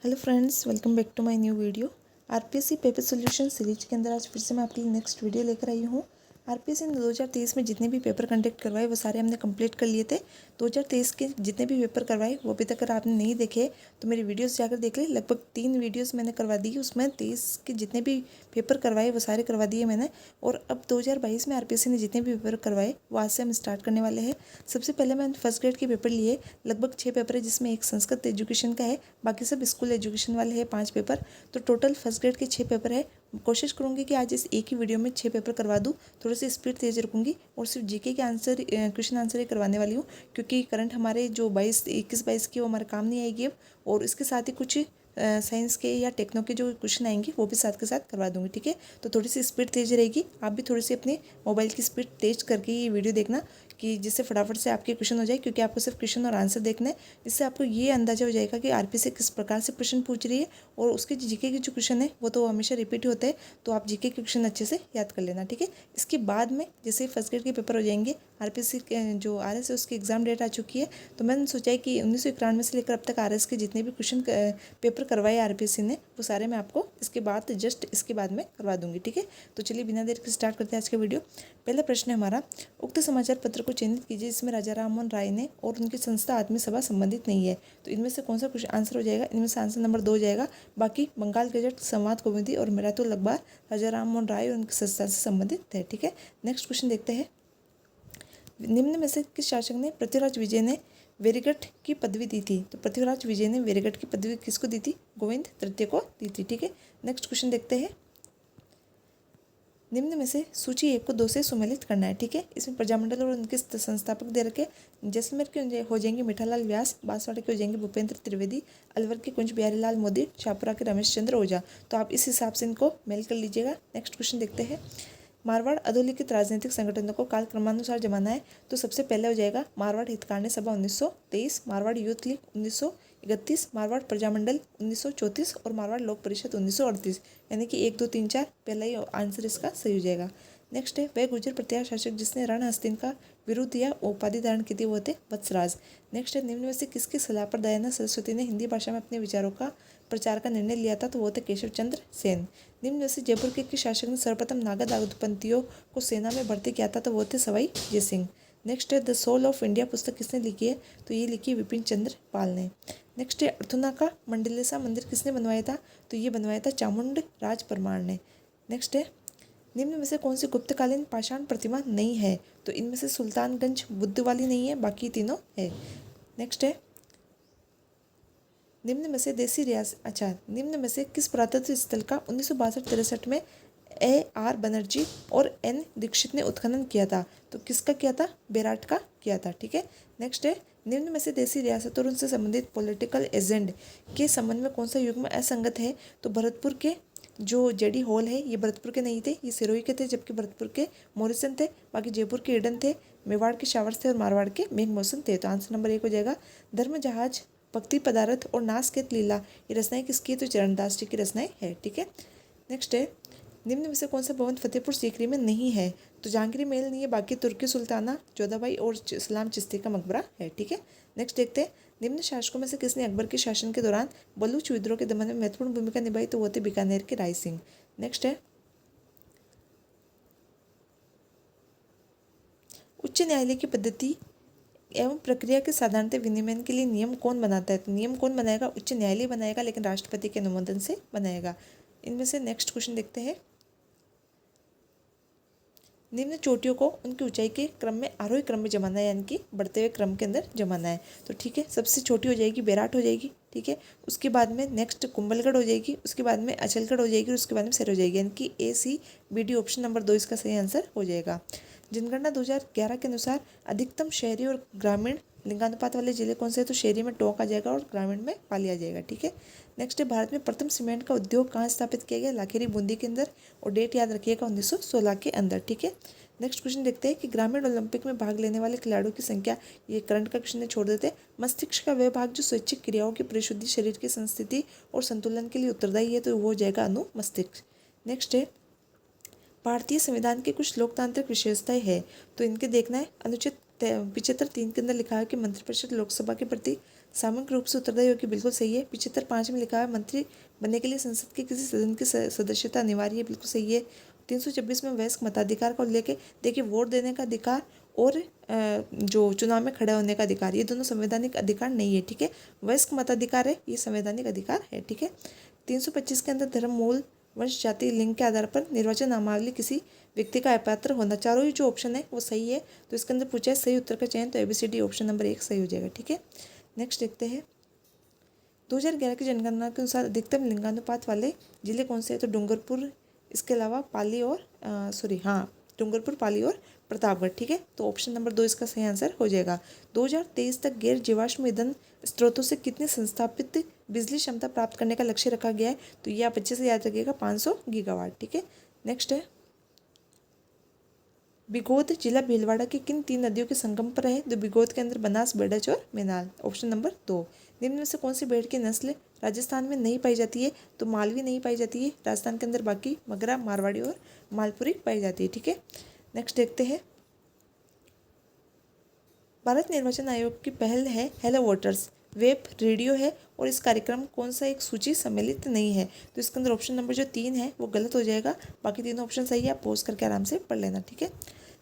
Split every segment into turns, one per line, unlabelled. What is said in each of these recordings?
Hello friends, welcome back to my new video. RPSC paper solution series के अंदर आज फिर से मैं आपके लिए नेक्स्ट वीडियो लेकर आई हूँ। आरपीएससी ने 2023 में जितने भी पेपर कंडक्ट करवाए वो सारे हमने कंप्लीट कर लिए थे। 2023 के जितने भी पेपर करवाए वो अभी तक अगर आपने नहीं देखे तो मेरी वीडियोस जाकर देख ले। लगभग 3 वीडियोस मैंने करवा दी, उसमें 23 के जितने भी पेपर करवाए वो सारे करवा दिए मैंने। और अब 2022 में आरपीएससी ने जितने भी पेपर करवाए वो आज से हम स्टार्ट करने वाले हैं। सबसे पहले मैंने फर्स्ट ग्रेड के पेपर लिए, लगभग 6 पेपर है जिसमें एक संस्कृत एजुकेशन का है, बाकी सब स्कूल एजुकेशन वाले हैं 5 पेपर। तो टोटल फर्स्ट ग्रेड के 6 पेपर है। कोशिश करूंगी कि आज इस एक ही वीडियो में 6 पेपर करवा दूं। थोड़ी सी स्पीड तेज रखूंगी और सिर्फ जीके के आंसर क्वेश्चन आंसर ही करवाने वाली हूँ, क्योंकि करंट हमारे जो 21-22 की वो हमारे काम नहीं आएगी अब। और इसके साथ ही कुछ साइंस के या टेक्नो के जो क्वेश्चन आएंगे वो भी साथ के साथ करवा दूंगी, ठीक है। तो थोड़ी सी स्पीड तेज रहेगी, आप भी थोड़ी सी अपने मोबाइल की स्पीड तेज करके ये वीडियो देखना कि जिससे फटाफट से आपके क्वेश्चन हो जाए, क्योंकि आपको सिर्फ क्वेश्चन और आंसर देखना है। इससे आपको ये अंदाजा हो जाएगा कि आरपीएससी किस प्रकार से प्रश्न पूछ रही है। और उसके जीके के जो क्वेश्चन है वो तो हमेशा रिपीट होते हैं, तो आप जीके के क्वेश्चन अच्छे से याद कर लेना, ठीक है। इसके बाद में जैसे फर्स्ट ग्रेड के पेपर हो जाएंगे, आरपीएससी जो आरएस है उसकी एग्जाम डेट आ चुकी है। तो मैंने सोचा है कि 1991 से लेकर अब तक आरएस के जितने भी क्वेश्चन पेपर करवाए आरपीएससी ने वो सारे मैं आपको इसके बाद जस्ट इसके बाद में करवा दूंगी, ठीक है। तो चलिए बिना देर के स्टार्ट करते हैं आज का वीडियो। पहला प्रश्न है हमारा, उक्त समाचार पत्र को चिन्हित कीजिए जिसमें राजा राममोहन राय ने और उनकी संस्था आदमी सभा संबंधित नहीं है। तो इनमें से कौन सा क्वेश्चन आंसर हो जाएगा? इनमें से आंसर नंबर 2 हो जाएगा। बाकी बंगाल गजट, संवाद कौमुदी और मिरातुल अखबार राजा राममोहन राय और उनकी संस्था से संबंधित है, ठीक है। नेक्स्ट क्वेश्चन देखते हैं, निम्न में से किस शासक ने पृथ्वीराज विजय ने वेरीगट की पदवी दी थी? तो पृथ्वीराज विजय ने वेरीगट की पदवी किसको दी थी? गोविंद तृतीय को दी थी, ठीक है। नेक्स्ट क्वेश्चन देखते हैं, निम्न में से सूची 1 को 2 से सुमेलित करना है, ठीक है। इसमें प्रजामंडल और उनके संस्थापक दे रखे। जैसलमेर के हो जाएंगे मिठालाल व्यास, बांसवाड़ा के हो जाएंगे भूपेंद्र त्रिवेदी, अलवर के कुंज बिहारी लाल मोदी, शाहपुरा के रमेश चंद्र ओझा। तो आप इस हिसाब से इनको मेल कर लीजिएगा। नेक्स्ट क्वेश्चन देखते हैं, मारवाड़ अधोलिखित राजनीतिक संगठनों को काल क्रमानुसार जमाना है। तो सबसे पहले हो जाएगा मारवाड़ हितकार्य सभा 1923, मारवाड़ यूथ लीग 1931, मारवाड़ प्रजामंडल 1934 और मारवाड़ लोक परिषद 1938। यानी कि 1, 2, 3, 4 पहला ही आंसर इसका सही हो जाएगा। नेक्स्ट है, वह गुर्जर प्रत्यार शासक जिसने रणहस्तिन का विरुद्ध या उपाधि धारण की थी वो थे वत्सराज। नेक्स्ट है, निम्न में से किसकी सलाह पर दयानंद सरस्वती ने हिंदी भाषा में अपने विचारों का प्रचार का निर्णय लिया था? तो वो थे केशव चंद्र सेन। निम्न में से जयपुर के किस शासक ने सर्वप्रथम नागा दाऊदपंथियों को सेना में भर्ती किया था? तो वो थे सवाई जय सिंह। नेक्स्ट है, द सोल ऑफ इंडिया पुस्तक किसने लिखी है? तो ये लिखी विपिन चंद्र पाल ने। नेक्स्ट है, अर्थुना का मंडलेसा मंदिर किसने बनवाया था? तो ये बनवाया था चामुंड राज परमार ने। नेक्स्ट है, निम्न में से कौन सी गुप्तकालीन पाषाण प्रतिमा नहीं है? तो इनमें से सुल्तानगंज बुद्ध वाली नहीं है, बाकी तीनों है। नेक्स्ट है, निम्न में से निम्न में से किस पुरातत्व स्थल का 1962-63 में AR बनर्जी और N दीक्षित ने उत्खनन किया था? तो किसका किया था? बेराट का किया था, ठीक है। नेक्स्ट है, निम्न में से देसी रियासत और उनसे संबंधित पॉलिटिकल एजेंड के संबंध में कौन सा युग्म असंगत है? तो भरतपुर के जो जेडी हॉल है ये भरतपुर के नहीं थे, ये सिरोही के थे, जबकि भरतपुर के मोरिसन थे। बाकी जयपुर के ईडन थे, मेवाड़ के शावर्स थे और मारवाड़ के मेघमौसन थे। तो आंसर नंबर 1 हो जाएगा। धर्म जहाज, भक्ति पदार्थ और नासकेत लीला ये रचनाएं किसकी है? तो चरणदास जी की रचनाएं है, ठीक है। नेक्स्ट है, निम्न में से कौन सा भवन फतेहपुर सीकरी में नहीं है? तो जहांगीरी महल नहीं है, बाकी तुर्की सुल्ताना, जोधाबाई और सलाम चिश्ती का मकबरा है, ठीक है। नेक्स्ट देखते हैं, निम्न शासकों में से किसने अकबर के शासन के दौरान बलूच विद्रोह के दमन में महत्वपूर्ण भूमिका निभाई? तो वो थे बीकानेर के राय सिंह। नेक्स्ट है, उच्च न्यायालय की पद्धति एवं प्रक्रिया के साधारणतः विनियमन के लिए नियम कौन बनाता है? तो नियम कौन बनाएगा? उच्च न्यायालय बनाएगा, लेकिन राष्ट्रपति के अनुमोदन से बनाएगा। इनमें से नेक्स्ट क्वेश्चन देखते हैं, निम्न चोटियों को उनकी ऊंचाई के क्रम में आरोही क्रम में जमाना है, यानी कि बढ़ते हुए क्रम के अंदर जमाना है। तो ठीक है, सबसे छोटी हो जाएगी बेराट हो जाएगी, ठीक है। उसके बाद में नेक्स्ट कुंभलगढ़ हो जाएगी, उसके बाद में अचलगढ़ हो जाएगी और उसके बाद में सर हो जाएगी, यानी कि ACBD ऑप्शन नंबर 2 इसका सही आंसर हो जाएगा। जनगणना 2011 के अनुसार अधिकतम शहरी और ग्रामीण लिंगानुपात वाले जिले कौन से हैं? तो शहरी में टोंक आ जाएगा और ग्रामीण में पाली आ जाएगा, ठीक है। नेक्स्ट है, भारत में प्रथम सीमेंट का उद्योग कहाँ स्थापित किया गया? लाखेरी बूंदी के अंदर, और डेट याद रखिएगा 1916 के अंदर, ठीक है। नेक्स्ट क्वेश्चन देखते हैं कि ग्रामीण ओलंपिक में भाग लेने वाले खिलाड़ियों की संख्या, ये करंट का क्वेश्चन है, छोड़ देते हैं। मस्तिष्क का वह भाग जो स्वैच्छिक क्रियाओं की परिशुद्धि, शरीर की संस्थिति और संतुलन के लिए उत्तरदायी है, तो वो हो जाएगा अनुमस्तिष्क। नेक्स्ट है, भारतीय संविधान की कुछ लोकतांत्रिक विशेषताएं है, तो इनके देखना है। अनुच्छेद 75(3) के अंदर लिखा है कि मंत्रिपरिषद लोकसभा के प्रति सामूहिक रूप से उत्तरदायी होगी, बिल्कुल सही है। 75(5) में लिखा है मंत्री बनने के लिए संसद के किसी सदन की सदस्यता अनिवार्य है, बिल्कुल सही है। 326 में वयस्क मताधिकार का उल्लेख है। देखिए, वोट देने का अधिकार और जो चुनाव में खड़े होने का अधिकार, ये दोनों संवैधानिक अधिकार नहीं है, ठीक है। वयस्क मताधिकार है, ये संवैधानिक अधिकार है, ठीक है। 325 के अंदर धर्म, मूल, वंश, जाति, लिंग के आधार पर निर्वाचन नामावली किसी व्यक्ति का अपात्र होना, चारों ही जो ऑप्शन है वो सही है। तो इसके अंदर पूछा है सही उत्तर का चयन, तो ABCD ऑप्शन नंबर 1 सही हो जाएगा, ठीक है। नेक्स्ट देखते हैं 2011 की जनगणना के अनुसार अधिकतम लिंगानुपात वाले जिले कौन से हैं? तो डूंगरपुर, इसके अलावा पाली और डूंगरपुर, पाली और प्रतापगढ़, ठीक है। तो ऑप्शन नंबर 2 इसका सही आंसर हो जाएगा। 2023 तक गैर जीवाश्म ईंधन स्रोतों से कितनी संस्थापित बिजली क्षमता प्राप्त करने का लक्ष्य रखा गया है? तो ये आप अच्छे से याद रखिएगा, 500 गीगावाट, ठीक है। नेक्स्ट है बिगोद जिला भीलवाड़ा की किन 3 नदियों के संगम पर है? तो बिगोद के अंदर बनास, बेडज और मेनाल, ऑप्शन नंबर 2। निम्न में से कौन सी भेड़ की नस्ल राजस्थान में नहीं पाई जाती है? तो मालवी नहीं पाई जाती है राजस्थान के अंदर, बाकी मगरा, मारवाड़ी और मालपुरी पाई जाती है, ठीक है। नेक्स्ट देखते हैं भारत निर्वाचन आयोग की पहल है हेलो वोटर्स, वेब, रेडियो है और इस कार्यक्रम कौन सा एक सूची सम्मिलित नहीं है? तो इसके अंदर ऑप्शन नंबर जो 3 है वो गलत हो जाएगा, बाकी तीनों ऑप्शन सही है, आप पॉज करके आराम से पढ़ लेना, ठीक है।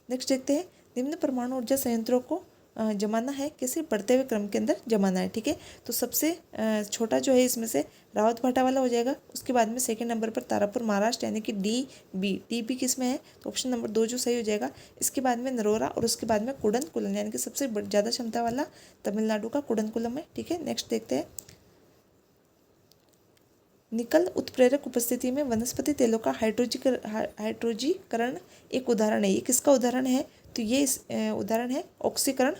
नेक्स्ट देखते हैं निम्न परमाणु ऊर्जा संयंत्रों को जमाना है, कैसे बढ़ते हुए क्रम के अंदर जमाना है, ठीक है। तो सबसे छोटा जो है इसमें से रावत भाटा वाला हो जाएगा। उसके बाद में सेकंड नंबर पर तारापुर महाराष्ट्र यानी कि DB किस में है? तो ऑप्शन नंबर 2 जो सही हो जाएगा। इसके बाद में नरोरा और उसके बाद में कुडनकुलम यानी कि सबसे ज़्यादा क्षमता वाला तमिलनाडु का कुडनकुलम है, ठीक है। नेक्स्ट देखते हैं निकल उत्प्रेरक उपस्थिति में वनस्पति तेलों का हाइड्रोजीकरण एक उदाहरण है, ये किसका उदाहरण है? तो ये उदाहरण है ऑक्सीकरण,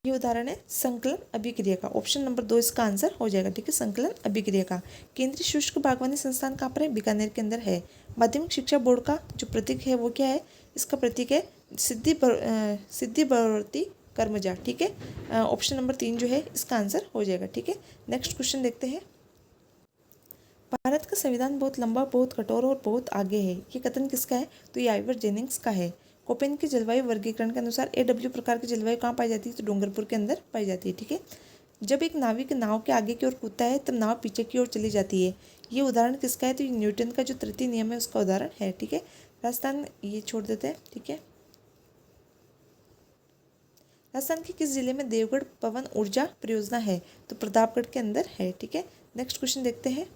ये उदाहरण है संकलन अभिक्रिया का, ऑप्शन नंबर 2 इसका आंसर हो जाएगा, ठीक है। संकलन अभिक्रिया का केंद्रीय शुष्क बागवानी संस्थान कहाँ पर है? बीकानेर के अंदर है। माध्यमिक शिक्षा बोर्ड का जो प्रतीक है वो क्या है? इसका प्रतीक है सिद्धि बरवर्ती कर्मजा, ठीक है। ऑप्शन नंबर 3 जो है इसका आंसर हो जाएगा, ठीक है। नेक्स्ट क्वेश्चन देखते हैं भारत का संविधान बहुत लंबा, बहुत कठोर और बहुत आगे है, ये कथन किसका है? तो ये आइवर जेनिंग्स का है। कोपेन के जलवायु वर्गीकरण के अनुसार AW प्रकार की जलवायु कहाँ पाई जाती है? तो डूंगरपुर के अंदर पाई जाती है, ठीक है। जब एक नाविक नाव के आगे की ओर कूदता है तब नाव पीछे की ओर चली जाती है, ये उदाहरण किसका है? तो ये न्यूटन का जो तृतीय नियम है उसका उदाहरण है, ठीक है। राजस्थान ये छोड़ देते हैं, ठीक है। राजस्थान के किस जिले में देवगढ़ पवन ऊर्जा परियोजना है? तो प्रतापगढ़ के अंदर है, ठीक है। नेक्स्ट क्वेश्चन देखते हैं,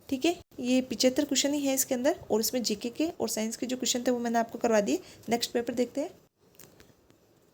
ठीक है। ये 75 क्वेश्चन ही है इसके अंदर और इसमें जीके के और साइंस के जो क्वेश्चन थे वो मैंने आपको करवा दिए। नेक्स्ट पेपर देखते हैं।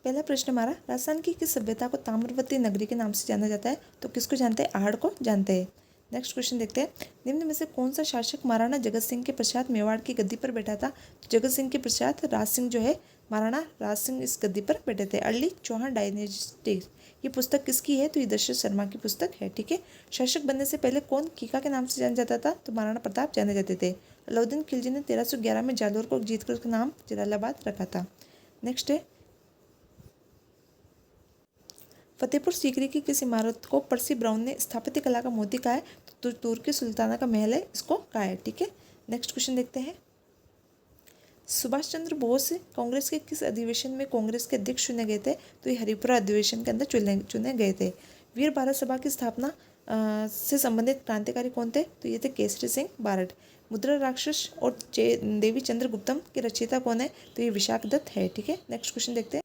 पहला प्रश्न हमारा, राजस्थान की किस सभ्यता को ताम्रवती नगरी के नाम से जाना जाता है? तो किसको जानते हैं? आहड़ को जानते हैं। नेक्स्ट क्वेश्चन देखते हैं, निम्न में से कौन सा शासक महाराणा जगत सिंह के पश्चात मेवाड़ की गद्दी पर बैठा था? तो जगत सिंह के पश्चात राज सिंह जो है, महाराणा राज सिंह इस गद्दी पर बैठे थे। अर्ली चौहान डायनेस्टी, ये पुस्तक किसकी है? तो ये दशरथ शर्मा की पुस्तक है, ठीक है। शासक बनने से पहले कौन कीका के नाम से जाना जाता था? तो महाराणा प्रताप जाने जाते थे। अलाउद्दीन खिलजी ने 1311 में जालोर को जीतकर उसका नाम जलालाबाद रखा था। नेक्स्ट है फतेहपुर सीकरी की किस इमारत को पर्सी ब्राउन ने स्थापत्य कला का मोती कहा है? तो तुर्की सुल्ताना का महल है, इसको कहा है, ठीक है। नेक्स्ट क्वेश्चन देखते हैं, सुभाष चंद्र बोस कांग्रेस के किस अधिवेशन में कांग्रेस के अध्यक्ष चुने गए थे? तो ये हरिपुरा अधिवेशन के अंदर चुने गए थे। वीर भारत सभा की स्थापना से संबंधित क्रांतिकारी कौन थे? तो ये थे केसरी सिंह बारड। मुद्रा राक्षस और देवी चंद्रगुप्तम के रचयिता कौन है? तो ये विशाखदत्त है, ठीक है। नेक्स्ट क्वेश्चन देखते हैं,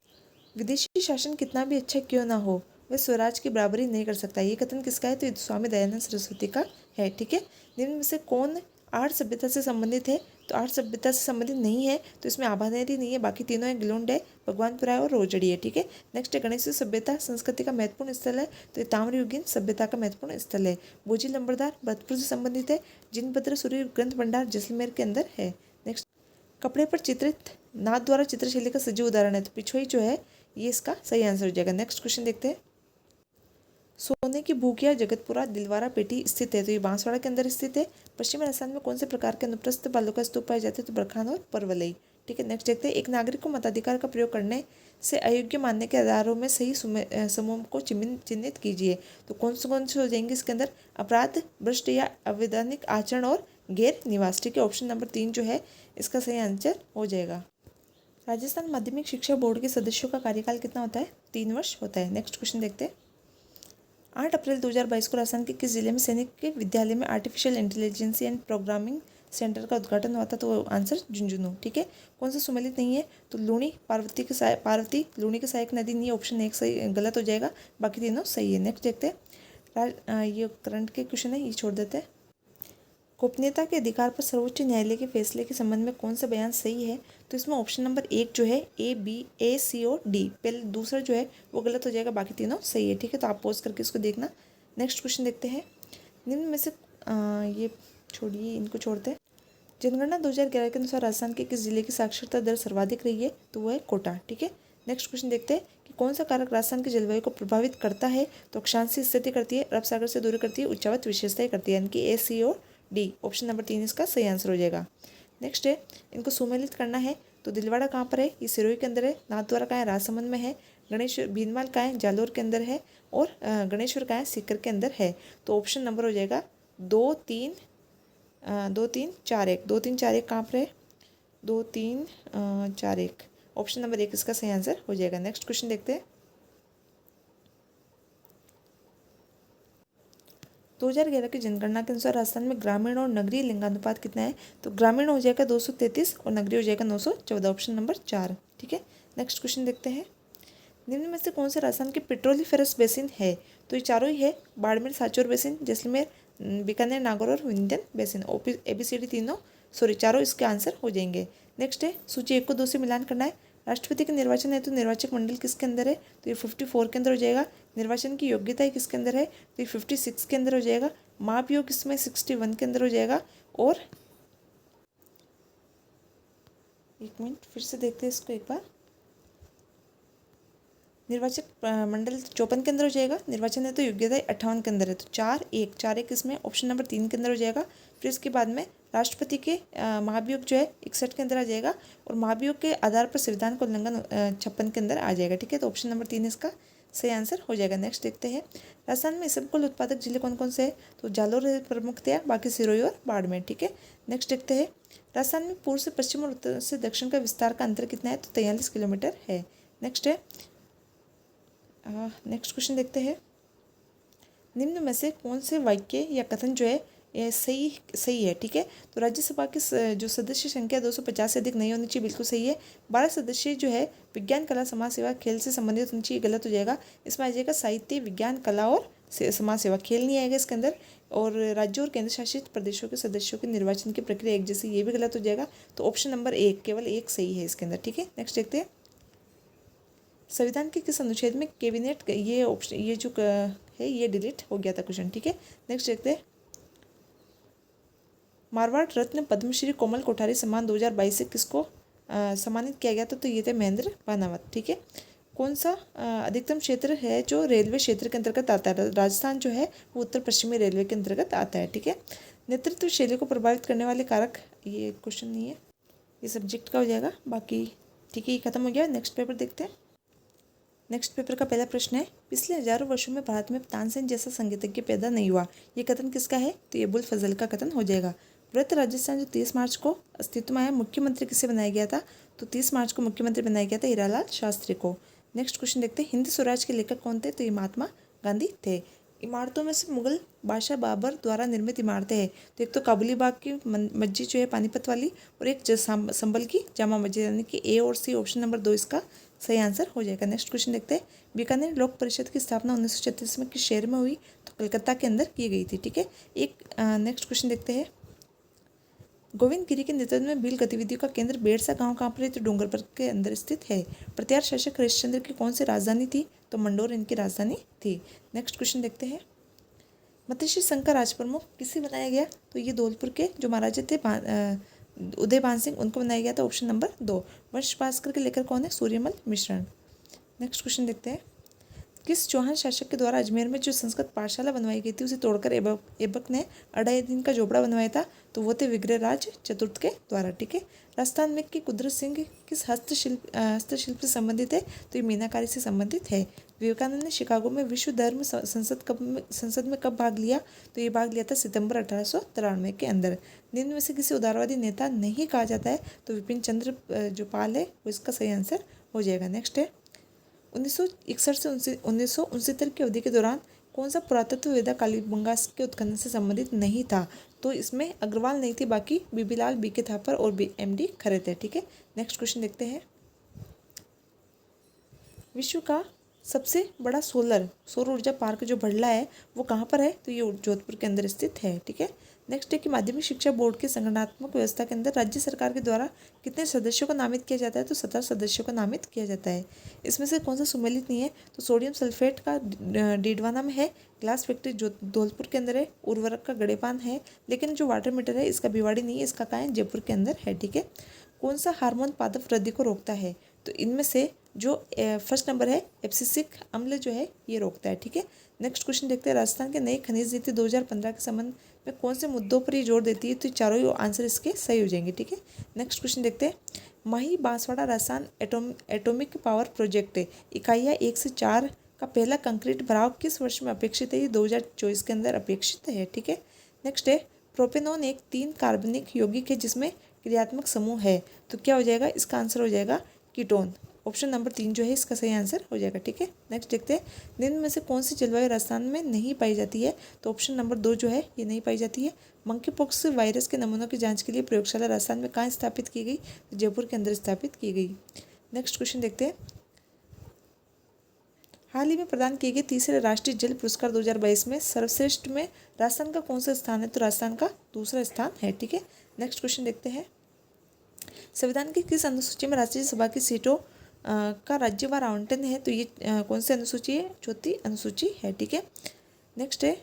विदेशी शासन कितना भी अच्छा क्यों ना हो वह स्वराज की बराबरी नहीं कर सकता, ये कथन किसका है? तो ये स्वामी दयानंद सरस्वती का है, ठीक है। निम्न में से कौन आर्य सभ्यता से संबंधित है? तो आर्य सभ्यता से संबंधित नहीं है, तो इसमें आभानेरी नहीं है, बाकी तीनों है, गिलोंड है, भगवानपुरा है और रोजड़ी है, ठीक है। नेक्स्ट है गणेश सभ्यता संस्कृति का महत्वपूर्ण स्थल है, तो ये ताम्रयुगीन सभ्यता का महत्वपूर्ण स्थल है। बोझी लंबरदार भरतपुर से संबंधित है। जिनभद्र सूर्य ग्रंथ भंडार जैसलमेर के अंदर है। नेक्स्ट कपड़े पर चित्रित नाथ द्वारा चित्रशैली का सजीव उदाहरण है, तो पिछोई जो है ये इसका सही आंसर हो जाएगा। नेक्स्ट क्वेश्चन देखते हैं, सोने की भूकिया जगतपुरा दिलवारा पेटी स्थित है, तो ये बांसवाड़ा के अंदर स्थित है। पश्चिमी राजस्थान में कौन से प्रकार के अनुप्रस्थ बालों का स्तूप पाए जाते हैं? तो बरखान और परवलई, ठीक है। नेक्स्ट देखते हैं, एक नागरिक को मताधिकार का प्रयोग करने से अयोग्य मानने के आधारों में सही समूह को चिन्हित कीजिए। तो कौन से हो जाएंगे इसके अंदर? अपराध, भ्रष्ट या अवैधानिक आचरण और गैर निवास, ठीक है। ऑप्शन नंबर 3 जो है इसका सही आंसर हो जाएगा। राजस्थान माध्यमिक शिक्षा बोर्ड के सदस्यों का कार्यकाल कितना होता है? 3 वर्ष होता है। नेक्स्ट क्वेश्चन देखते हैं। 8 अप्रैल 2022 को राजस्थान के किस जिले में सैनिक के विद्यालय में artificial intelligence and programming centre का उद्घाटन हुआ था? तो आंसर झुंझुनू। ठीक है। कौन सा सुमेलित नहीं है? तो लूणी, पार्वती लूणी की सहायक नदी नहीं है, ऑप्शन 1 सही गलत हो जाएगा, बाकी तीनों सही है। नेक्स्ट देखते हैं। ये करंट के क्वेश्चन है, ये छोड़ देते हैं। गोपनीयता के अधिकार पर सर्वोच्च न्यायालय के फैसले के संबंध में कौन सा बयान सही है? तो इसमें ऑप्शन नंबर 1 जो है A, B, A, C और D, पहले दूसरा जो है वो गलत हो जाएगा, बाकी तीनों सही है। ठीक है, तो आप पॉज करके इसको देखना। नेक्स्ट क्वेश्चन देखते हैं। निम्न में से ये छोड़िए, इनको छोड़ते हैं। जनगणना 2011 के अनुसार राजस्थान के किस जिले की साक्षरता दर सर्वाधिक रही है? तो वो है कोटा। ठीक है। नेक्स्ट क्वेश्चन देखते हैं कि कौन सा कारक राजस्थान की जलवायु को प्रभावित करता है? तो अक्षांशीय स्थिति करती है, अरब सागर से दूरी करती है, उच्चावत विशेषताएं करती है, यानी कि A, C और D, ऑप्शन नंबर 3 इसका सही आंसर हो जाएगा। नेक्स्ट है, इनको सुमेलित करना है। तो दिलवाड़ा कहाँ पर है? ये सिरोही के अंदर है। नाथद्वारा कहाँ है? राजसमंद में है। गणेश्वर भीनमाल कहाँ है? जालोर के अंदर है। और गणेश्वर कहाँ है? सीकर के अंदर है। तो ऑप्शन नंबर हो जाएगा 2, 3, 2, 3, 4, 1। 2, 3, 4, 1 कहाँ पर है? 2, 3, 4, 1, ऑप्शन नंबर 1 इसका सही आंसर हो जाएगा। नेक्स्ट क्वेश्चन देखते हैं। 2011 की जनगणना के अनुसार राजस्थान में ग्रामीण और नगरीय लिंगानुपात कितना है? तो ग्रामीण हो जाएगा 233 और नगरीय हो जाएगा 914, ऑप्शन नंबर 4। ठीक है। नेक्स्ट क्वेश्चन देखते हैं। निम्न में से कौन से राजस्थान के पेट्रोलिफेरस बेसिन है? तो ये चारों ही है। बाड़मेर सांचौर बेसिन, जैसलमेर, बीकानेर, नागौर और विंध्यन बेसिन। ABCD तीनों चारों इसके आंसर हो जाएंगे। नेक्स्ट है, सूची 1 को 2 से मिलान करना है। राष्ट्रपति के निर्वाचन हेतु निर्वाचक मंडल किसके अंदर है? तो ये 54 के अंदर हो जाएगा। निर्वाचन की योग्यता किसके अंदर है? तो ये 56 के अंदर हो जाएगा। महाभियोग किसमें? 61 के अंदर हो जाएगा। और एक मिनट फिर से देखते हैं इसको एक बार। निर्वाचक मंडल 54 के अंदर हो जाएगा। निर्वाचन है तो योग्यता 58 के अंदर है, तो 4-1 इसमें ऑप्शन नंबर 3 के अंदर हो जाएगा। फिर इसके बाद में राष्ट्रपति के महाभियोग जो है 61 के अंदर आ जाएगा। और महाभियोग के आधार पर संविधान का उल्लंघन 56 के अंदर आ जाएगा। ठीक है, तो ऑप्शन नंबर 3 इसका सही आंसर हो जाएगा। नेक्स्ट देखते हैं। राजस्थान में इसबगोल उत्पादक जिले कौन कौन से हैं? तो जालोर प्रमुखतया, बाकी सिरोही और बाड़मेर। ठीक है। नेक्स्ट देखते हैं। राजस्थान में पूर्व से पश्चिम और उत्तर से दक्षिण का विस्तार का अंतर कितना है? तो 43 किलोमीटर है। नेक्स्ट है, नेक्स्ट क्वेश्चन देखते हैं। निम्न में से कौन से वाक्य या कथन जो है ये सही है? ठीक है, तो राज्यसभा की जो सदस्य संख्या 250 से अधिक नहीं होनी चाहिए, बिल्कुल सही है। 12 सदस्य जो है विज्ञान, कला, समाज सेवा, खेल से संबंधित होनी चाहिए, गलत हो जाएगा। इसमें आ जाएगा साहित्य, विज्ञान, कला और समाज सेवा। खेल नहीं आएगा इसके अंदर। और राज्यों और केंद्र शासित प्रदेशों के सदस्यों के निर्वाचन की प्रक्रिया एक जैसी, ये भी गलत हो जाएगा। तो ऑप्शन नंबर 1, केवल 1 सही है इसके अंदर। ठीक है। नेक्स्ट देखते हैं। संविधान के किस अनुच्छेद में कैबिनेट, ये ऑप्शन ये जो है ये डिलीट हो गया था क्वेश्चन। ठीक है। नेक्स्ट देखते हैं। मारवाड़ रत्न पद्मश्री कोमल कोठारी सम्मान 2022 से किसको सम्मानित किया गया था? तो ये थे महेंद्र भानावत। ठीक है। कौन सा अधिकतम क्षेत्र है जो रेलवे क्षेत्र के अंतर्गत आता है? राजस्थान जो है वो उत्तर पश्चिमी रेलवे के अंतर्गत आता है। ठीक है। नेतृत्व शैली को प्रभावित करने वाले कारक, ये क्वेश्चन नहीं है, ये सब्जेक्ट का हो जाएगा। बाकी ठीक है, ये खत्म हो गया। नेक्स्ट पेपर देखते हैं। नेक्स्ट पेपर का पहला प्रश्न है, पिछले हजारों वर्षों में भारत में तानसेन जैसा संगीतज्ञ पैदा नहीं हुआ, ये कथन किसका है? तो ये अबुल फजल का कथन हो जाएगा। वृत्त राजस्थान जो 30 मार्च को अस्तित्व में आया, मुख्यमंत्री किसे बनाया गया था? तो 30 मार्च को मुख्यमंत्री बनाया गया था हीरालाल शास्त्री को। नेक्स्ट क्वेश्चन देखते हैं। हिंद स्वराज के लेखक कौन थे? तो ये महात्मा गांधी थे। इमारतों में से मुगल बादशाह बाबर द्वारा निर्मित इमारतें हैं, तो एक तो काबुली बाग की मस्जिद जो है पानीपत वाली, और एक संभल की जामा मस्जिद, यानी कि A और C, ऑप्शन नंबर 2 इसका सही आंसर हो जाएगा। नेक्स्ट क्वेश्चन देखते हैं। बीकानेर लोक परिषद की स्थापना 1936 में किस शहर में हुई? तो कलकत्ता के अंदर की गई थी। ठीक है। नेक्स्ट क्वेश्चन देखते हैं। गोविंद गिरी के नेतृत्व में भील गतिविधियों का केंद्र बेरसा गांव कहाँ पर है? तो डूंगरपुर के अंदर स्थित है। प्रत्यार शासक हरिश्चंद्र की कौन सी राजधानी थी? तो मंडोर इनकी राजधानी थी। नेक्स्ट क्वेश्चन देखते हैं। मत्स्य संघ का राजप्रमुख किसे बनाया गया? तो ये धौलपुर के जो महाराजा थे उदय भान सिंह, उनको बनाया गया था, ऑप्शन नंबर 2। वंश भास्कर के लेकर कौन है? सूर्यमल मिश्रण। नेक्स्ट क्वेश्चन देखते हैं। किस चौहान शासक के द्वारा अजमेर में जो संस्कृत पाठशाला बनवाई गई थी उसे तोड़कर ऐबक ने अढ़ाई दिन का झोपड़ा बनवाया था? तो वो थे विग्रहराज चतुर्थ के द्वारा। ठीक है। राजस्थान में कि कुदरत सिंह किस हस्तशिल्प से संबंधित है? तो ये मीनाकारी से संबंधित है। विवेकानंद ने शिकागो में विश्व धर्म संसद में कब भाग लिया? तो ये भाग लिया था सितंबर 1893 के अंदर। निम्न में से किसी उदारवादी नेता नहीं कहा जाता है? तो विपिन चंद्र जो पाल है वो इसका सही आंसर हो जाएगा। नेक्स्ट है 1961 से 1969 की अवधि के दौरान कौन सा पुरातत्व वेदा कालीबंगा के उत्खनन से संबंधित नहीं था? तो इसमें अग्रवाल नहीं थी, बाकी बीबीलाल, बीके थापर और एमडी खरे थे। ठीक है। नेक्स्ट क्वेश्चन देखते हैं। विश्व का सबसे बड़ा सौर ऊर्जा पार्क जो भड़ला है वो कहाँ पर है? तो ये जोधपुर के अंदर स्थित है। ठीक है। नेक्स्ट है कि माध्यमिक शिक्षा बोर्ड के संगठनात्मक व्यवस्था के अंदर राज्य सरकार के द्वारा कितने सदस्यों को नामित किया जाता है? तो 17 सदस्यों को नामित किया जाता है। इसमें से कौन सा सुमेलित नहीं है? तो सोडियम सल्फेट का डीडवाना में है, ग्लास फैक्ट्री जो धौलपुर के अंदर है, उर्वरक का गड़ेपान है, लेकिन जो वाटर मीटर है इसका भिवाड़ी नहीं है, इसका कहाँ है? जयपुर के अंदर है। ठीक है। कौन सा हार्मोन पादप वृद्धि को रोकता है? तो इनमें से जो फर्स्ट नंबर है एब्सिसिक अम्ल जो है ये रोकता है। ठीक है। नेक्स्ट क्वेश्चन देखते हैं। राजस्थान के नई खनिज नीति 2015 के संबंध में कौन से मुद्दों पर ये जोर देती है? तो चारों ही आंसर इसके सही हो जाएंगे। ठीक है। नेक्स्ट क्वेश्चन देखते हैं। Mahi Banswara Rajasthan atomic power project इकाइयाँ 1 से 4 का पहला कंक्रीट भराव किस वर्ष में अपेक्षित है? ये 2024 के अंदर अपेक्षित है। ठीक है। नेक्स्ट है प्रोपेनोन एक 3 कार्बनिक यौगिक है जिसमें क्रियात्मक समूह है, तो क्या हो जाएगा? इसका आंसर हो जाएगा कीटोन। ऑप्शन नंबर 3 जो है इसका सही आंसर हो जाएगा। ठीक है। नेक्स्ट देखते हैं। निम्न में से कौन सी जलवायु राजस्थान में नहीं पाई जाती है? तो ऑप्शन नंबर 2 जो है ये नहीं पाई जाती है। मंकी पॉक्स वायरस के नमूनों की जांच के लिए प्रयोगशाला राजस्थान में कहाँ स्थापित की गई? तो जयपुर के अंदर स्थापित की गई। नेक्स्ट क्वेश्चन देखते हैं। हाल ही में प्रदान किए गए तीसरे राष्ट्रीय जल पुरस्कार 2022 में सर्वश्रेष्ठ में राजस्थान का कौन सा स्थान है? तो राजस्थान का दूसरा स्थान है। ठीक है। नेक्स्ट क्वेश्चन देखते हैं। संविधान की किस अनुसूची में राज्य सभा की सीटों का राज्यवार आवंटन है? तो ये कौन सी अनुसूची है? चौथी अनुसूची है। ठीक है। नेक्स्ट है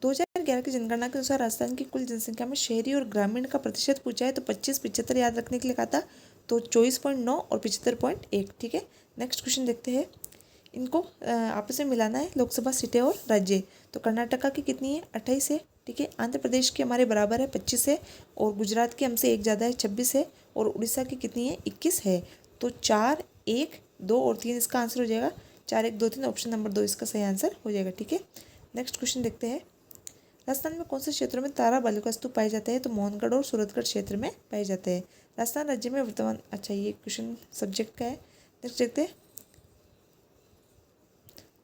2011 की जनगणना के अनुसार राजस्थान की कुल जनसंख्या में शहरी और ग्रामीण का प्रतिशत पूछा है तो 25-75 याद रखने के लिए कहा था, तो 24.9 और 75.1। ठीक है। नेक्स्ट क्वेश्चन देखते हैं। इनको आपस में मिलाना है, लोकसभा सीटें और राज्य। तो कर्नाटका की कितनी है? 28 है। ठीक है। आंध्र प्रदेश की हमारे बराबर है 25 है, और गुजरात की हमसे एक ज़्यादा है 26 है, और उड़ीसा की कितनी है? 21 है। तो 4, 1, 2 और 3 इसका आंसर हो जाएगा। 4, 1, 2, 3 ऑप्शन नंबर 2 इसका सही आंसर हो जाएगा। ठीक है। नेक्स्ट क्वेश्चन देखते हैं। राजस्थान में कौन से क्षेत्रों में तारा बालिका स्तूप पाए जाते हैं? तो मोहनगढ़ और सूरतगढ़ क्षेत्र में पाए जाते हैं। राजस्थान राज्य में वर्तमान, अच्छा ये क्वेश्चन सब्जेक्ट का है। नेक्स्ट देखते हैं।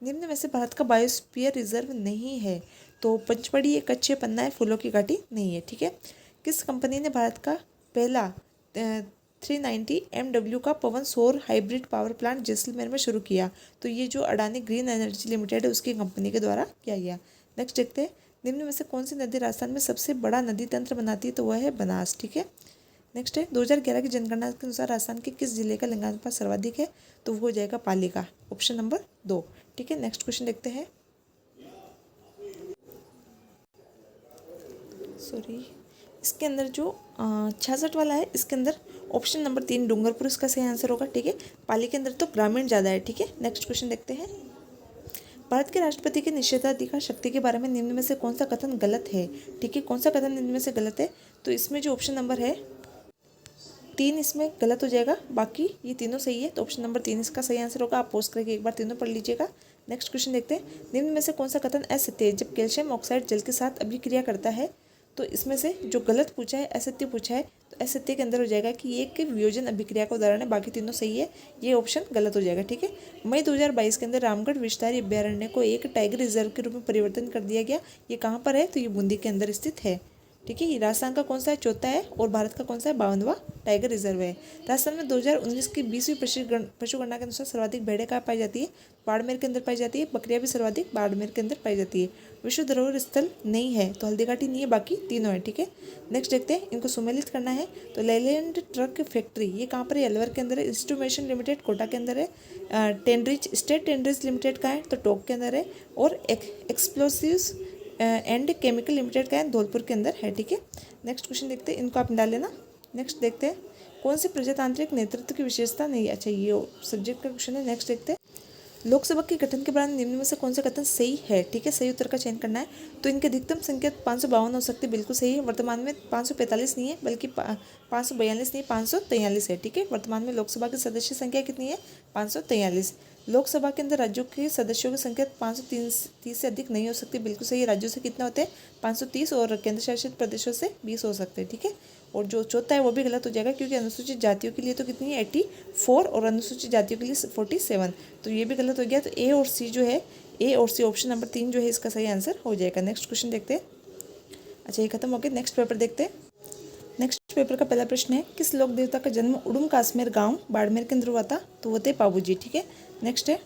निम्न में से भारत का बायोस्फीयर रिजर्व नहीं है? तो पंचमढ़ी एक अच्छे पन्ना है, फूलों की घाटी नहीं है। ठीक है। किस कंपनी ने भारत का पहला 390 MW का पवन सौर हाइब्रिड पावर प्लांट जैसलमेर में शुरू किया? तो ये जो अडानी ग्रीन एनर्जी लिमिटेड है उसकी कंपनी के द्वारा किया गया। नेक्स्ट देखते हैं। निम्न में से कौन सी नदी राजस्थान में सबसे बड़ा नदी तंत्र बनाती है? तो वह है बनास। ठीक है। नेक्स्ट है 2011 की जनगणना के अनुसार राजस्थान के किस जिले का लिंगानुपात सर्वाधिक है? तो वो हो जाएगा पाली का, ऑप्शन नंबर 2। ठीक है। नेक्स्ट क्वेश्चन देखते हैं। इसके अंदर जो 66 वाला है इसके अंदर ऑप्शन नंबर 3 डूंगरपुर इसका सही आंसर होगा। ठीक है। पाली के अंदर तो ग्रामीण ज़्यादा है। ठीक है। नेक्स्ट क्वेश्चन देखते हैं। भारत के राष्ट्रपति के निषेधाधिकार शक्ति के बारे में निम्न में से कौन सा कथन गलत है? ठीक है। कौन सा कथन निम्न में से गलत है? तो इसमें जो ऑप्शन नंबर है 3 इसमें गलत हो जाएगा, बाकी ये तीनों सही है, तो ऑप्शन नंबर 3 इसका सही आंसर होगा। आप पोस्ट करके एक बार तीनों पढ़ लीजिएगा। नेक्स्ट क्वेश्चन देखते हैं। निम्न में से कौन सा कथन असत्य है? जब कैल्शियम ऑक्साइड जल के साथ अभिक्रिया करता है, तो इसमें से जो गलत पूछा है, असत्य पूछा है, तो असत्य के अंदर हो जाएगा कि ये एक वियोजन अभिक्रिया का उदाहरण है, बाकी तीनों सही है, ये ऑप्शन गलत हो जाएगा। ठीक है। मई 2022 के अंदर रामगढ़ विस्तारी अभ्यारण्य को एक टाइगर रिजर्व के रूप में परिवर्तन कर दिया गया। ये कहाँ पर है? तो ये बूंदी के अंदर स्थित है। ठीक है। ये राजस्थान का कौन सा है? चौथा है, और भारत का कौन सा है? 52वां टाइगर रिजर्व है। राजस्थान में 2019 की 20वीं पशु गणना के अनुसार सर्वाधिक भेड़ें कहाँ पाई जाती है? बाड़मेर के अंदर पाई जाती है। बकरियाँ भी सर्वाधिक बाड़मेर के अंदर पाई जाती है। विश्व धरोहर स्थल नहीं है तो हल्दीघाटी नहीं है, बाकी तीनों है। ठीक है। नेक्स्ट देखते हैं। इनको सुमेलित करना है तो लेलैंड ट्रक फैक्ट्री ये कहाँ पर है? अलवर के अंदर है। इंस्ट्रूमेशन लिमिटेड कोटा के अंदर है। टेनरिच स्टेट टेनरिच लिमिटेड का है तो टोंक के अंदर है। और एक्सप्लोसिव्स एंड केमिकल लिमिटेड का है धौलपुर के अंदर है। ठीक है। नेक्स्ट क्वेश्चन देखते हैं। इनको आप डाल लेना। नेक्स्ट देखते हैं। कौन सी प्रजातांत्रिक नेतृत्व की विशेषता नहीं? अच्छा ये सब्जेक्ट का क्वेश्चन है। नेक्स्ट देखते हैं। लोकसभा के गठन के दौरान निम्न में से कौन सा कथन सही है, ठीक है, सही उत्तर का चयन करना है। तो इनकी अधिकतम संख्या 552 हो सकती है, बिल्कुल सही है। वर्तमान में 545 नहीं है, बल्कि 542 नहीं, 543 है, ठीक है। वर्तमान में लोकसभा की सदस्य संख्या कितनी है, 543। लोकसभा के अंदर राज्यों के सदस्यों की संख्या 530 से अधिक नहीं हो सकती, बिल्कुल सही है। राज्यों से कितना होते हैं, 530, और केंद्र शासित प्रदेशों से 20 हो सकते हैं, ठीक है। और जो चौथा है वो भी गलत हो जाएगा, क्योंकि अनुसूचित जातियों के लिए तो कितनी है, 84, और अनुसूचित जातियों के लिए 47, तो ये भी गलत हो गया। तो ए और सी जो है, ए और सी ऑप्शन नंबर 3 जो है इसका सही आंसर हो जाएगा। नेक्स्ट क्वेश्चन देखते हैं। अच्छा, ये खत्म हो गया, नेक्स्ट पेपर देखते हैं। नेक्स्ट पेपर का पहला प्रश्न है, किस लोक देवता का जन्म उडुम काश्मीर गांव बाड़मेर के अंदर हुआ था, तो वो थे पाबूजी, ठीक है। नेक्स्ट है,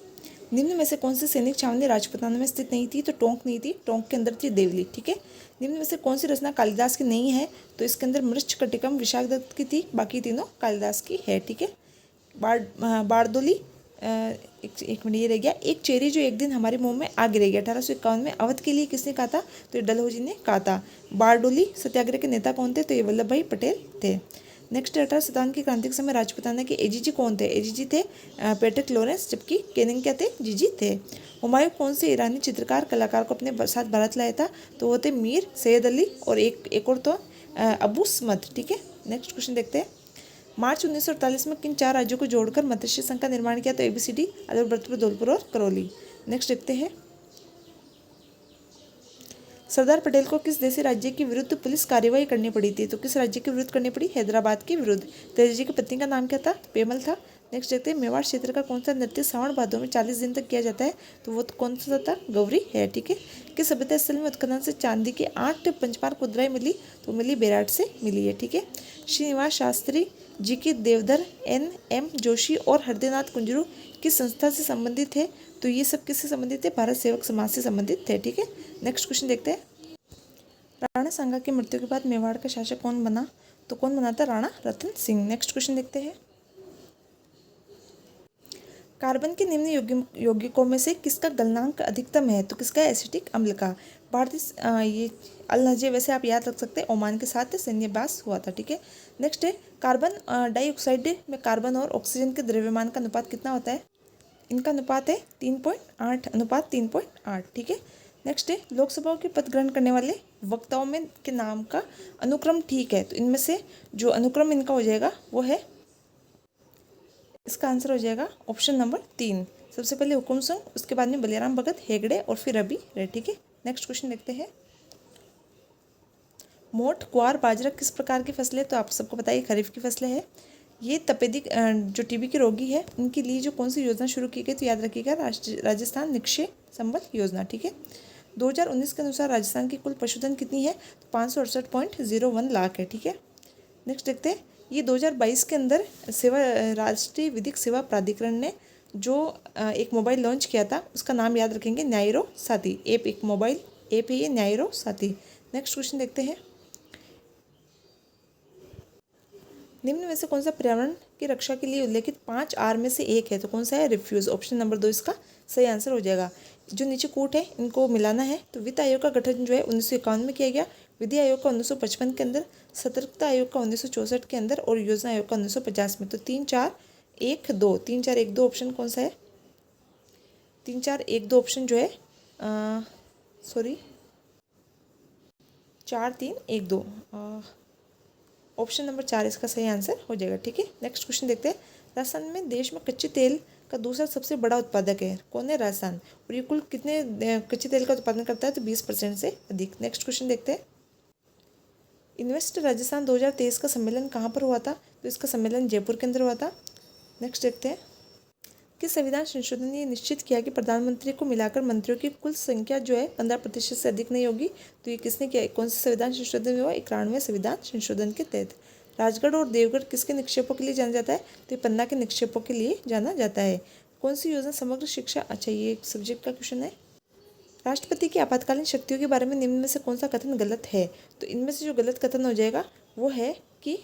निम्न में से कौन सी सैनिक छावनी राजपुताना में स्थित नहीं थी, तो टोंक नहीं थी, टोंक के अंदर थी देवली, ठीक है। निम्न में से कौन सी रचना कालिदास की नहीं है, तो इसके अंदर मृच्छकटिकम विशाखदत्त की थी, बाकी तीनों कालिदास की है, ठीक है। बारदोली, एक मिनट, ये रह गया, एक चेरी जो एक दिन हमारे मुंह में आ गिरेगी, 1851 में अवध के लिए किसने कहा था, तो ये डलहौजी ने कहा था। बारडोली सत्याग्रह के नेता कौन थे, तो ये वल्लभ भाई पटेल थे। नेक्स्ट, 1857 की क्रांति के समय राजपुताना के एजीजी कौन थे, एजीजी थे पेट्रिक लॉरेंस, जबकि केनिंग क्या थे, जीजी थे। हुमायूं कौन से ईरानी चित्रकार कलाकार को अपने साथ भारत लाया था, तो वो थे मीर सैयद अली, और एक और तो अबू समद, ठीक है। नेक्स्ट क्वेश्चन देखते हैं। मार्च 1948 में किन 4 राज्यों को जोड़कर मत्स्य संघ का निर्माण किया, तो ABCD, अलवर, भरतपुर, धौलपुर और करौली। नेक्स्ट देखते हैं, सरदार पटेल को किस देशी राज्य के विरुद्ध पुलिस कार्रवाई करनी पड़ी थी, तो किस राज्य के विरुद्ध करनी पड़ी, हैदराबाद के विरुद्ध। तेजी की पत्नी का नाम क्या था, पेमल था। नेक्स्ट देखते हैं, मेवाड़ क्षेत्र का कौन सा नृत्य श्रावण भादों में 40 दिन तक किया जाता है, तो वो कौन सा था, गौरी है, ठीक है। किस सभ्यता स्थल में उत्खनन से चांदी के 8 पंचमार मुद्राएं मिली, तो मिली बेराट से मिली है, ठीक है। श्रीनिवास शास्त्री जी की देवधर, NM जोशी और हृदयनाथ कुंजरू किस संस्था से संबंधित थे, तो ये सब किससे संबंधित थे, भारत सेवक समाज से संबंधित थे, ठीक है। नेक्स्ट क्वेश्चन देखते हैं। राणा सांगा की मृत्यु के बाद मेवाड़ का शासक कौन बना, तो कौन बना था, राणा रतन सिंह। नेक्स्ट क्वेश्चन देखते हैं। कार्बन के निम्न यौगिकों में से किसका गलनांक अधिकतम है, तो किसका, एसिटिक अम्ल का। भारतीय ये अल नजीर वैसे आप याद रख सकते हैं, ओमान के साथ सैन्यवास हुआ था, ठीक है। नेक्स्ट है, कार्बन डाइऑक्साइड में कार्बन और ऑक्सीजन के द्रव्यमान का अनुपात कितना होता है, इनका अनुपात है 3.8, अनुपात 3.8, ठीक है। नेक्स्ट है, लोकसभा के पद ग्रहण करने वाले वक्ताओं में के नाम का अनुक्रम ठीक है, तो इनमें से जो अनुक्रम इनका हो जाएगा वो है, इसका आंसर हो जाएगा ऑप्शन नंबर 3। सबसे पहले हुकुम सिंह, उसके बाद में बलिराम भगत, हेगड़े और फिर रवि रे, ठीक है। नेक्स्ट क्वेश्चन देखते हैं। मोठ, ग्वार, बाजरा किस प्रकार की फसल है, तो आप सबको पता है खरीफ की फसलें है। ये तपेदिक जो टीबी के रोगी है उनके लिए जो कौन सी योजना शुरू की गई, तो याद रखिएगा, राजस्थान निक्षय संबल योजना, ठीक है। 2019 के अनुसार राजस्थान की कुल पशुधन कितनी है, तो 568.01 लाख है, ठीक है। नेक्स्ट देखते हैं, ये 2022 के अंदर राष्ट्रीय विधिक सेवा प्राधिकरण ने जो एक मोबाइल लॉन्च किया था, उसका नाम याद रखेंगे, न्यायरो साथी ऐप, एक मोबाइल ऐप है ये, न्यायरो साथी। नेक्स्ट क्वेश्चन देखते हैं। निम्न में से कौन सा पर्यावरण की रक्षा के लिए उल्लेखित 5 R में से एक है, तो कौन सा है, रिफ्यूज, ऑप्शन नंबर 2 इसका सही आंसर हो जाएगा। जो नीचे कूट है इनको मिलाना है। तो वित्त आयोग का गठन जो है 1951 में किया गया, विधि आयोग का 1955 के अंदर, सतर्कता आयोग का 1964 के अंदर और योजना आयोग का 1950 में। तो 3 4 1 2, 3 4 1 2 ऑप्शन कौन सा है, 3 4 1 2 ऑप्शन जो है 4 3 1 2, ऑप्शन नंबर 4 इसका सही आंसर हो जाएगा, ठीक है। नेक्स्ट क्वेश्चन देखते हैं। राजस्थान में देश में कच्चे तेल का दूसरा सबसे बड़ा उत्पादक है, कौन है, राजस्थान, और ये कुल कितने कच्चे तेल का उत्पादन करता है, तो 20% से अधिक। नेक्स्ट क्वेश्चन देखते हैं। इन्वेस्ट राजस्थान 2023 का सम्मेलन कहाँ पर हुआ था, तो इसका सम्मेलन जयपुर के अंदर हुआ था। नेक्स्ट देखते हैं। कि संविधान संशोधन ने निश्चित किया कि प्रधानमंत्री को मिलाकर मंत्रियों की कुल संख्या जो है 15% से अधिक नहीं होगी, तो ये किसने किया, कौन सा संविधान संशोधन हुआ, 91वें संविधान संशोधन के तहत। राजगढ़ और देवगढ़ किसके निक्षेपों के लिए जाना जाता है, तो ये पन्ना के निक्षेपों के लिए जाना जाता है। कौन सी योजना समग्र शिक्षा, अच्छा ये एक सब्जेक्ट का क्वेश्चन है। राष्ट्रपति की आपातकालीन शक्तियों के बारे में निम्न में से कौन सा कथन गलत है, तो इनमें से जो गलत कथन हो जाएगा वो है कि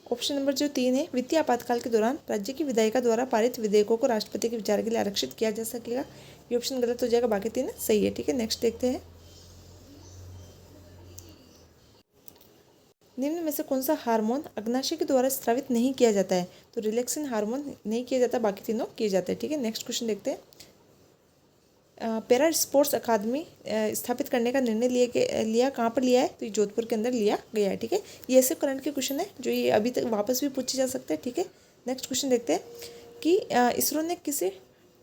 ऑप्शन नंबर जो 3 है, वित्तीय आपातकाल के दौरान राज्य की विधायिका द्वारा पारित विधेयकों को राष्ट्रपति के विचार के लिए आरक्षित किया जा सकेगा, ये ऑप्शन गलत हो जाएगा, बाकी 3 सही है, ठीक है। नेक्स्ट देखते हैं। निम्न में से कौन सा हार्मोन अग्नाशय के द्वारा स्रावित नहीं किया जाता है? तो रिलैक्सिन हार्मोन नहीं किया जाता, बाकी तीनों किए जाते हैं। ठीक है, नेक्स्ट क्वेश्चन देखते हैं। पैरा स्पोर्ट्स अकादमी स्थापित करने का निर्णय लिया कहाँ पर लिया है? तो ये जोधपुर के अंदर लिया गया है। ठीक है, ये ऐसे करंट के क्वेश्चन है जो ये अभी तक वापस भी पूछे जा सकते हैं। ठीक है, नेक्स्ट क्वेश्चन देखते हैं कि इसरो ने किसी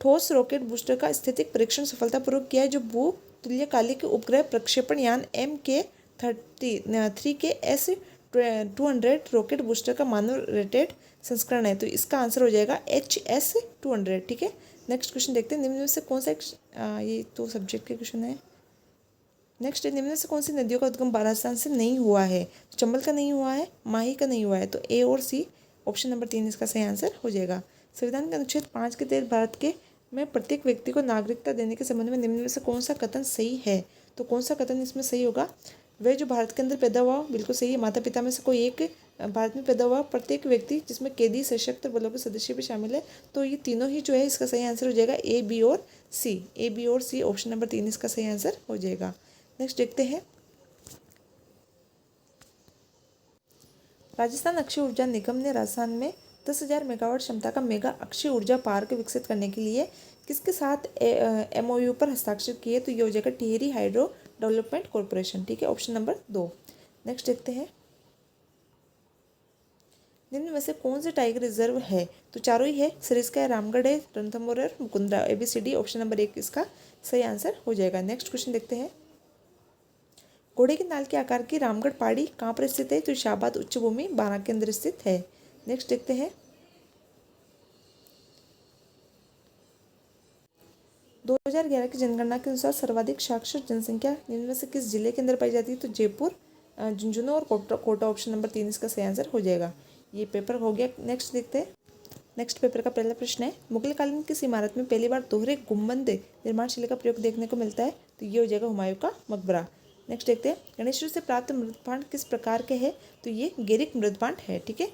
ठोस रॉकेट बूस्टर का स्थैतिक परीक्षण सफलतापूर्वक किया है जो भू तुल्यकालिक उपग्रह प्रक्षेपण यान MK-33 के S-200 रॉकेट बूस्टर का मानव रेटेड संस्करण है। तो इसका आंसर हो जाएगा HS-200। ठीक है, नेक्स्ट क्वेश्चन देखते हैं। निम्न में से कौन सा ये तो सब्जेक्ट के क्वेश्चन है। नेक्स्ट, निम्न में से कौन सी नदियों का उद्गम बारासान से नहीं हुआ है? तो चंबल का नहीं हुआ है, माही का नहीं हुआ है। तो ए और सी ऑप्शन नंबर 3 इसका सही आंसर हो जाएगा। संविधान के अनुच्छेद 5 के तहत भारत के में प्रत्येक व्यक्ति को नागरिकता देने के संबंध में निम्न में से कौन सा कथन सही है? तो कौन सा कथन इसमें सही होगा? वह जो भारत के अंदर पैदा हुआ, बिल्कुल सही है। माता पिता में से कोई एक भारत में पैदा हुआ प्रत्येक व्यक्ति, जिसमें कैदी सशस्त्र बलों के सदस्य भी शामिल है। तो ये तीनों ही जो है इसका सही आंसर हो जाएगा ए, बी और सी। ए, बी और सी ऑप्शन नंबर 3 इसका सही आंसर हो जाएगा। नेक्स्ट देखते हैं। राजस्थान अक्षय ऊर्जा निगम ने राजस्थान में 10,000 मेगावाट क्षमता का मेगा अक्षय ऊर्जा पार्क विकसित करने के लिए किसके साथ MOU पर हस्ताक्षर किए? तो ये हो जाएगा टिहरी हाइड्रो डेवलपमेंट कॉरपोरेशन। ठीक है, ऑप्शन नंबर 2। नेक्स्ट देखते हैं। निम्न में से कौन से टाइगर रिजर्व है? तो चारों ही है, सरिस्का है, रामगढ़ है, रणथंभौर और मुकुंदरा। ABCD ऑप्शन नंबर 1 इसका सही आंसर हो जाएगा। नेक्स्ट क्वेश्चन देखते हैं। घोड़े के नाल के आकार की रामगढ़ पहाड़ी कहाँ पर स्थित है? तो शाहबाद उच्च भूमि बारां के अंदर स्थित है। नेक्स्ट देखते हैं। 2011 की जनगणना के अनुसार सर्वाधिक साक्षर जनसंख्या निम्न में से किस जिले के अंदर पाई जाती है? तो जयपुर, झुंझुनू और कोटा ऑप्शन नंबर 3 इसका सही आंसर हो जाएगा। ये पेपर हो गया। नेक्स्ट देखते हैं। नेक्स्ट पेपर का पहला प्रश्न है, मुगल कालीन किस इमारत में पहली बार दोहरे गुंबद निर्माण शैली का प्रयोग देखने को मिलता है? तो ये हो जाएगा हुमायूं का मकबरा। नेक्स्ट देखते हैं। गणेश से प्राप्त मृदपांड किस प्रकार के हैं? तो ये गेरिक मृदपांड है। ठीक है,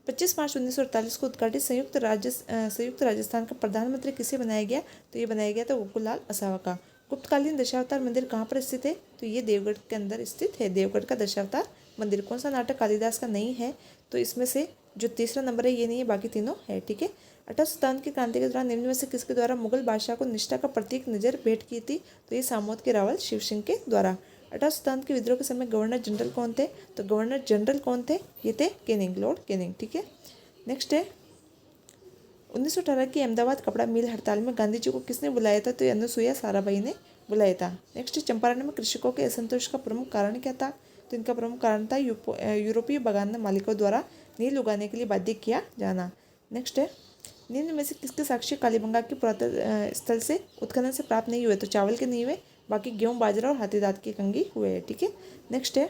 25 मार्च 1948 को उद्घाटित संयुक्त राजस्थान का प्रधानमंत्री किसे बनाया गया? तो ये बनाया गया था गोकुललाल असावा का। गुप्तकालीन दशावतार मंदिर कहाँ पर स्थित है? तो ये देवगढ़ के अंदर स्थित है, देवगढ़ का दशावतार मंदिर। कौन सा नाटक कालिदास का नहीं है? तो इसमें से जो तीसरा नंबर है ये नहीं है, बाकी तीनों है। ठीक है, 1857 की क्रांति के दौरान निम्न में से किसके द्वारा मुगल बादशाह को निष्ठा का प्रतीक नजर भेंट की थी? तो ये सामोद के रावल शिव सिंह के द्वारा। 1857 के विद्रोह के समय गवर्नर जनरल कौन थे? तो गवर्नर जनरल कौन थे? ये थे कैनिंग, लॉर्ड कैनिंग। ठीक है, नेक्स्ट है 1918 की अहमदाबाद कपड़ा मिल हड़ताल में गांधी जी को किसने बुलाया था? तो ये अनुसुईया साराभाई ने बुलाया था। नेक्स्ट, चंपारण में कृषकों के असंतोष का प्रमुख कारण क्या था? तो इनका प्रमुख कारण था यूरोपीय बागान मालिकों द्वारा नील उगाने के लिए बाध्य किया जाना। नेक्स्ट है निम्न में से किसके साक्ष्य कालीबंगा के पुरातन स्थल से उत्खनन से प्राप्त नहीं हुए? तो चावल के नहीं हुए, बाकी गेहूं, बाजरा और हाथीदांत के कंगी हुए हैं। ठीक है, नेक्स्ट है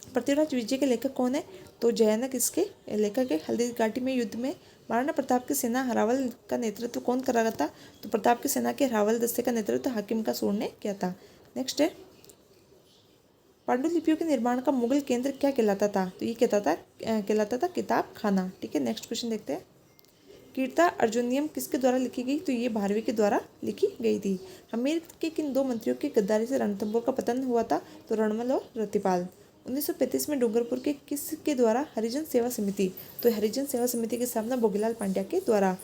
पृथ्वीराज विजय के लेखक कौन है? तो जयानक इसके लेखक है। हल्दी घाटी में युद्ध में महाराणा प्रताप की सेना हरावल का नेतृत्व कौन कर रहा था? तो प्रताप की सेना के हरावल दस्ते का नेतृत्व हाकिम का सूर ने किया था। नेक्स्ट है पांडुलिपियों के निर्माण का मुगल केंद्र क्या कहलाता था? तो ये कहलाता था किताब खाना। ठीक है, नेक्स्ट क्वेश्चन देखते हैं। कीर्ता अर्जुनियम किसके द्वारा लिखी गई? तो ये भारवी के द्वारा लिखी गई थी। हमीर के किन दो मंत्रियों की गद्दारी से रणथंभौर का पतन हुआ था? तो रणमल और रतिपाल। 1935 में डूंगरपुर के किसके द्वारा हरिजन सेवा समिति? तो हरिजन सेवा समिति की स्थापना भोगीलाल पांड्या के द्वारा।